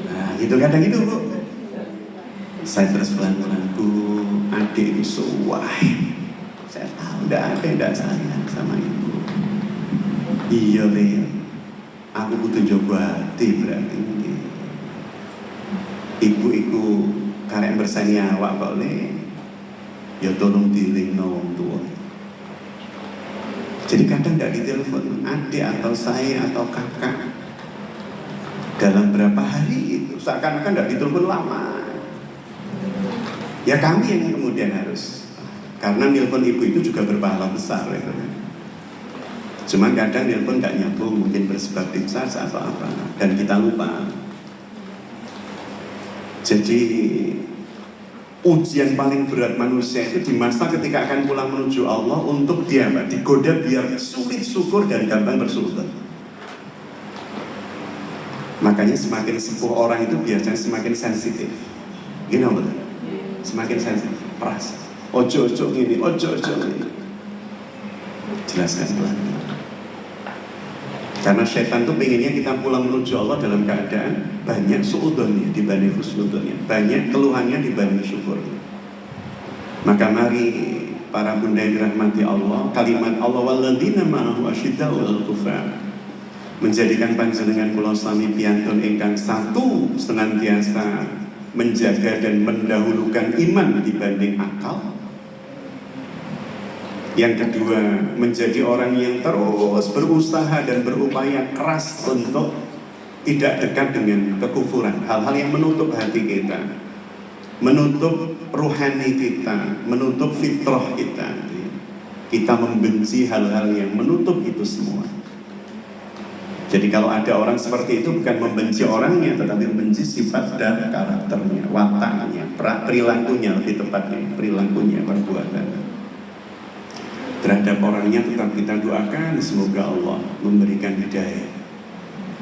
Nah, itu kadang itu bu. Saya terus bilang, Bu, adik itu suwai. Saya tahu tidak sayang sama ibu. Iya Leo, aku butuh coba hati berarti. Ibu karek bersani awak kok Le. Ya tolong dilingno wong tua. Jadi kadang tidak ditelepon adik atau saya atau kakak dalam berapa hari itu seakan-akan tidak ditelepon lama. Ya kami yang kemudian harus, karena nelpon ibu itu juga berpahala besar ya. Cuman kadang nelpon nggak nyambung, mungkin bersebab discharge atau apa, dan kita lupa. Jadi ujian paling berat manusia itu di masa ketika akan pulang menuju Allah untuk dia digoda biar sulit syukur dan gampang bersyukur. Makanya semakin sepuh orang itu biasanya semakin sensitif. Gini betul. Semakin sensitif, peras. Ojo ini. Jelaskan pelan. Karena setan tuh pengennya kita pulang menuju Allah dalam keadaan banyak suudonnya dibanding husnudonnya, banyak keluhannya dibanding syukurnya. Maka mari para bunda yang dirahmati Allah, kalimat Allah walladzina ma'ahu asyidda'u 'alal kufar menjadikan panjenengan kula sami piyantun ingkang satu senantiasa menjaga dan mendahulukan iman dibanding akal. Yang kedua, menjadi orang yang terus berusaha dan berupaya keras untuk tidak dekat dengan kekufuran, hal-hal yang menutup hati kita, menutup ruhani kita, menutup fitrah kita. Kita membenci hal-hal yang menutup itu semua. Jadi kalau ada orang seperti itu bukan membenci orangnya, tetapi membenci sifat dan karakternya, wataknya, perilakunya, lebih tepatnya perilakunya, perbuatan. Terhadap orangnya tetap kita doakan semoga Allah memberikan hidayah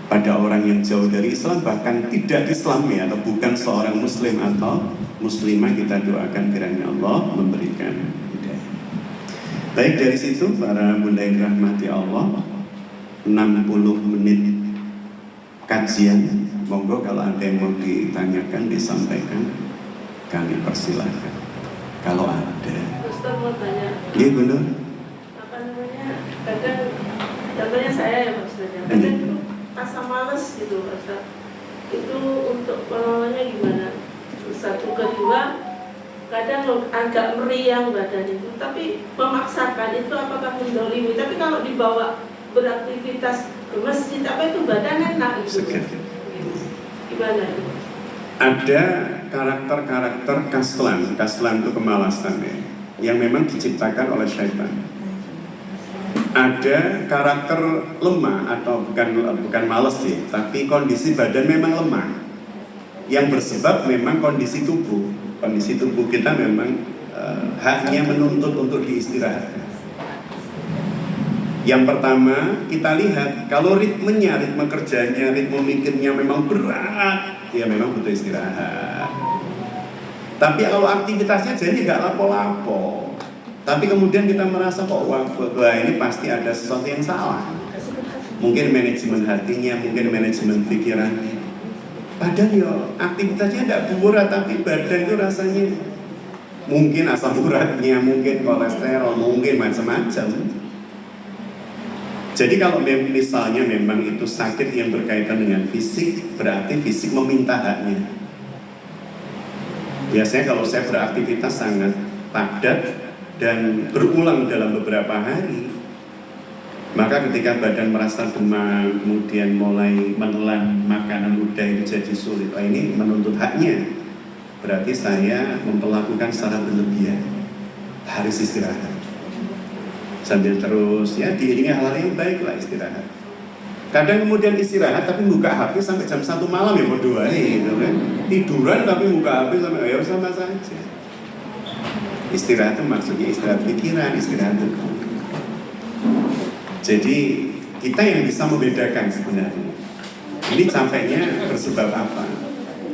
pada orang yang jauh dari Islam, bahkan tidak Islam ya, atau bukan seorang muslim atau muslimah, kita doakan kiranya Allah memberikan hidayah. Baik, dari situ para bunda yang dirahmati Allah, 60 menit kajian. Monggo kalau ada yang mau ditanyakan, disampaikan, kami persilahkan. Kalau ada. Ustaz mau tanya. Iya benar. Apa namanya? Kadang contohnya saya ya maksudnya. Kadang itu asa males gitu Ustaz. Itu untuk penolaknya gimana? Satu, kedua, kadang agak meriang badan itu, tapi memaksakan itu apakah mendolimi? Tapi kalau dibawa beraktivitas ke masjid apa itu badan enak itu. Gimana itu? Ada karakter-karakter kaslan itu kemalasan ya, yang memang diciptakan oleh syaitan. Ada karakter lemah atau bukan malas sih, tapi kondisi badan memang lemah, yang bersebab memang kondisi tubuh kita memang haknya menuntut untuk diistirahatkan. Yang pertama kita lihat kalau ritme kerjanya, ritme mikirnya memang berat, ya memang butuh istirahat. Tapi kalau aktivitasnya jadi nggak lapo-lapo, tapi kemudian kita merasa kok wah ini pasti ada sesuatu yang salah. Mungkin manajemen hatinya, mungkin manajemen pikirannya. Padahal ya aktivitasnya tidak berat, tapi badan itu rasanya mungkin asam uratnya, mungkin kolesterol, mungkin macam-macam. Jadi kalau misalnya memang itu sakit yang berkaitan dengan fisik, berarti fisik meminta haknya. Biasanya kalau saya beraktivitas sangat padat, dan berulang dalam beberapa hari, maka ketika badan merasa demam, kemudian mulai menelan makanan mudah itu jadi sulit. Ini menuntut haknya. Berarti saya memperlakukan secara berlebihan. Harus istirahat. Sambil terus ya diiringi hal yang baik lah istirahat. Kadang kemudian istirahat tapi buka HP sampai jam 1 malam ya berdoa gitu kan. Tiduran tapi buka HP sampai ya sama saja. Istirahat itu maksudnya istirahat pikiran, istirahat tubuh. Jadi kita yang bisa membedakan sebenarnya. Ini capeknya bersebab apa?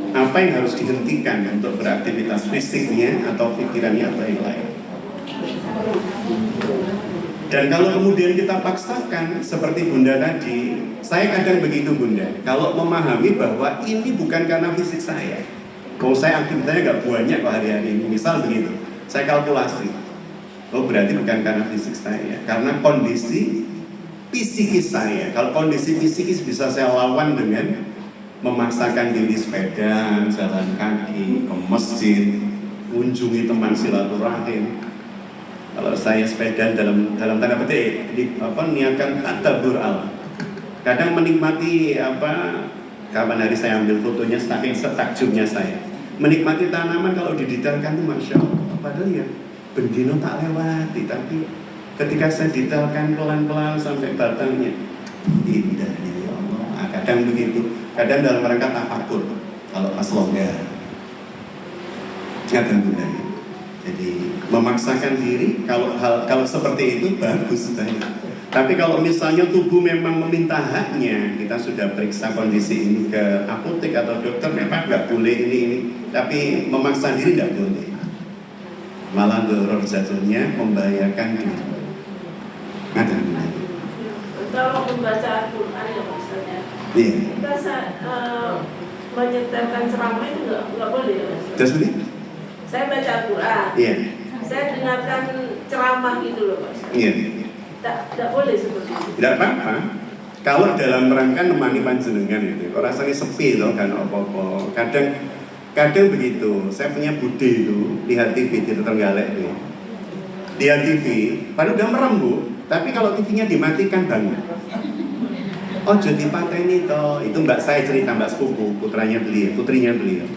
Apa yang harus dihentikan untuk beraktivitas fisiknya atau pikirannya atau yang lain? Dan kalau kemudian kita paksakan seperti Bunda tadi, saya kadang begitu Bunda. Kalau memahami bahwa ini bukan karena fisik saya. Kalau saya aktivitasnya nggak banyak kok hari-hari ini, misal begitu. Saya kalkulasi, oh berarti bukan karena fisik saya, karena kondisi psikis saya. Kalau kondisi psikis bisa saya lawan dengan memaksakan diri sepeda, jalan kaki, ke masjid, kunjungi teman silaturahim. Kalau saya sepeda dalam tanda petik, niatkan tadabbur alam. Kadang menikmati kapan hari saya ambil fotonya, saking setakjubnya saya. Menikmati tanaman kalau didetailkan itu Masya Allah. Padahal ya bendino tak lewati, tapi ketika saya detailkan pelan-pelan sampai batangnya, indahnya ya Allah. Kadang begitu, kadang dalam rangka tafakur. Kalau pas longgar, kadang budaya. Jadi memaksakan diri kalau seperti itu bagus banget. Tapi kalau misalnya tubuh memang meminta haknya, kita sudah periksa kondisi ini ke apotek atau dokter, memang nggak boleh ini. Tapi memaksa diri nggak boleh. Malah doror jatuhnya membahayakan diri. Ada. Kalau membaca Al-Quran ya maksudnya. Iya. Kita menyetelkan ceramah itu nggak boleh ya Mas? Terus ini? Saya baca Al-Quran. Iya. Saya dengarkan ceramah gitu loh Mas. Iya. Tidak boleh seperti itu. Tidak apa-apa. Kalau dalam rangka nemani panjenengan itu, kok rasanya sepi loh kan apa-apa. Kadang begitu. Saya punya bude itu lihat TV di Terenggalek itu. Lihat TV, padahal udah merem Bu. Tapi kalau TV-nya dimatikan bangun. Oh jadi pateni toh. Itu mbak saya cerita, mbak sepupu, putrinya beliau.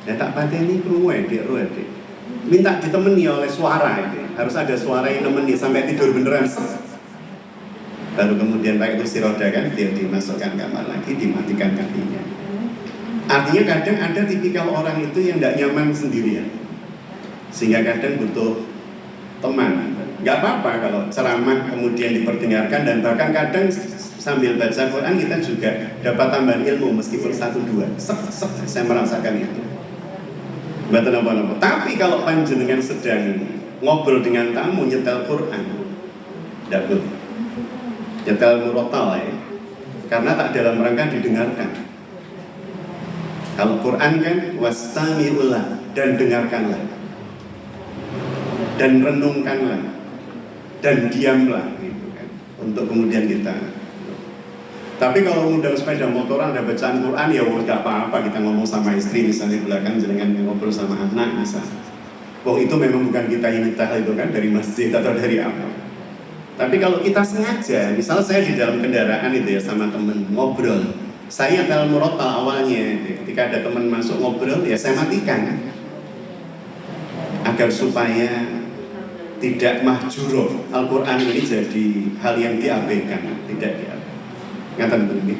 Ya tak pateni krungu adik. Minta ditemani oleh suara itu. Harus ada suara yang nemeni sampai tidur beneran. Lalu kemudian pakai kursi roda kan, dia dimasukkan kamar lagi, dimatikan kakinya. Artinya kadang ada tipikal orang itu yang tidak nyaman sendirian, sehingga kadang butuh teman. Gak apa-apa kalau ceramah kemudian diperdengarkan, dan bahkan kadang sambil baca Quran kita juga dapat tambahan ilmu meskipun 1-2. Saya merasakan itu. Betul apa-apa. Tapi kalau panjenengan sedang ngobrol dengan tamu nyetel Quran, tidak boleh. Nyetel murotal ya, karena tak dalam rangka didengarkan. Kalau Quran kan wastami'ulah, dan dengarkanlah, dan renungkanlah, dan diamlah gitu kan, untuk kemudian kita. Tapi kalau udah sepeda motoran ada bacaan Quran ya nggak apa-apa, kita ngomong sama istri misalnya belakang, jangan ngobrol sama anak misalnya. Oh itu memang bukan kita ini itu kan dari masjid atau dari apa. Tapi kalau kita sengaja, misal saya di dalam kendaraan itu ya sama temen ngobrol, saya dalam murotal awalnya, ketika ada teman masuk ngobrol ya saya matikan, agar supaya tidak mahjuro Al-Quran ini jadi hal yang diabaikan, tidak diabaikan. Ngatan begini.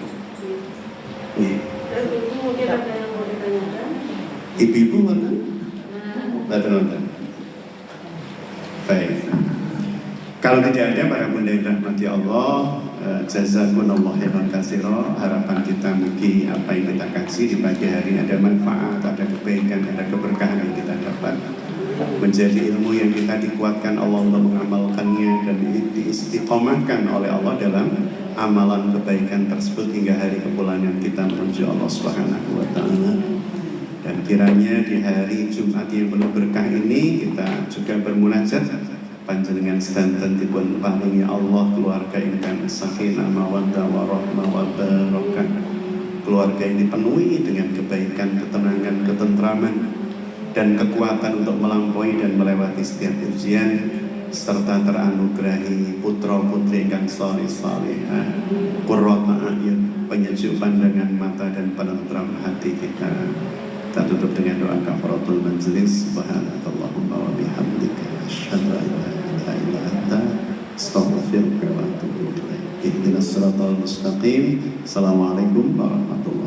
Iya. Dan ibu mungkin ada yang mau ditanyakan? Ibu-ibu mana? Nonton. Baik. Kalau tidak ada para bunda yang dirahmati Allah, jazakumullah khairan katsira. Harapan kita mungkin apa yang kita kaji di pagi hari ada manfaat, ada kebaikan, ada keberkahan yang kita dapat. Menjadi ilmu yang kita dikuatkan Allah untuk mengamalkannya dan diistiqomahkan oleh Allah dalam amalan kebaikan tersebut hingga hari kepulangan kita menuju Allah Subhanahu wa taala. Dan kiranya di hari Jumat yang penuh berkah ini kita juga bermunajat panjenengan sedanten dipun paringi Allah keluarga ingkang sakinah mawaddah warahmah wabarakatuh. Keluarga ini dipenuhi dengan kebaikan, ketenangan, ketentraman, dan kekuatan untuk melampaui dan melewati setiap ujian, serta teranugerahi putra-putri ingkang saleh-salehah, qurrata a'yun, penyejuk pandangan mata dan penentram hati kita. Kita tutup dengan doa kafaratul majelis. Subhanakallahumma wa bihamdika asyhadu an la ilaha illa anta astaghfiruka wa atubu ilaik. Ihdinas siratal mustaqim. Assalamualaikum warahmatullahi wabarakatuh.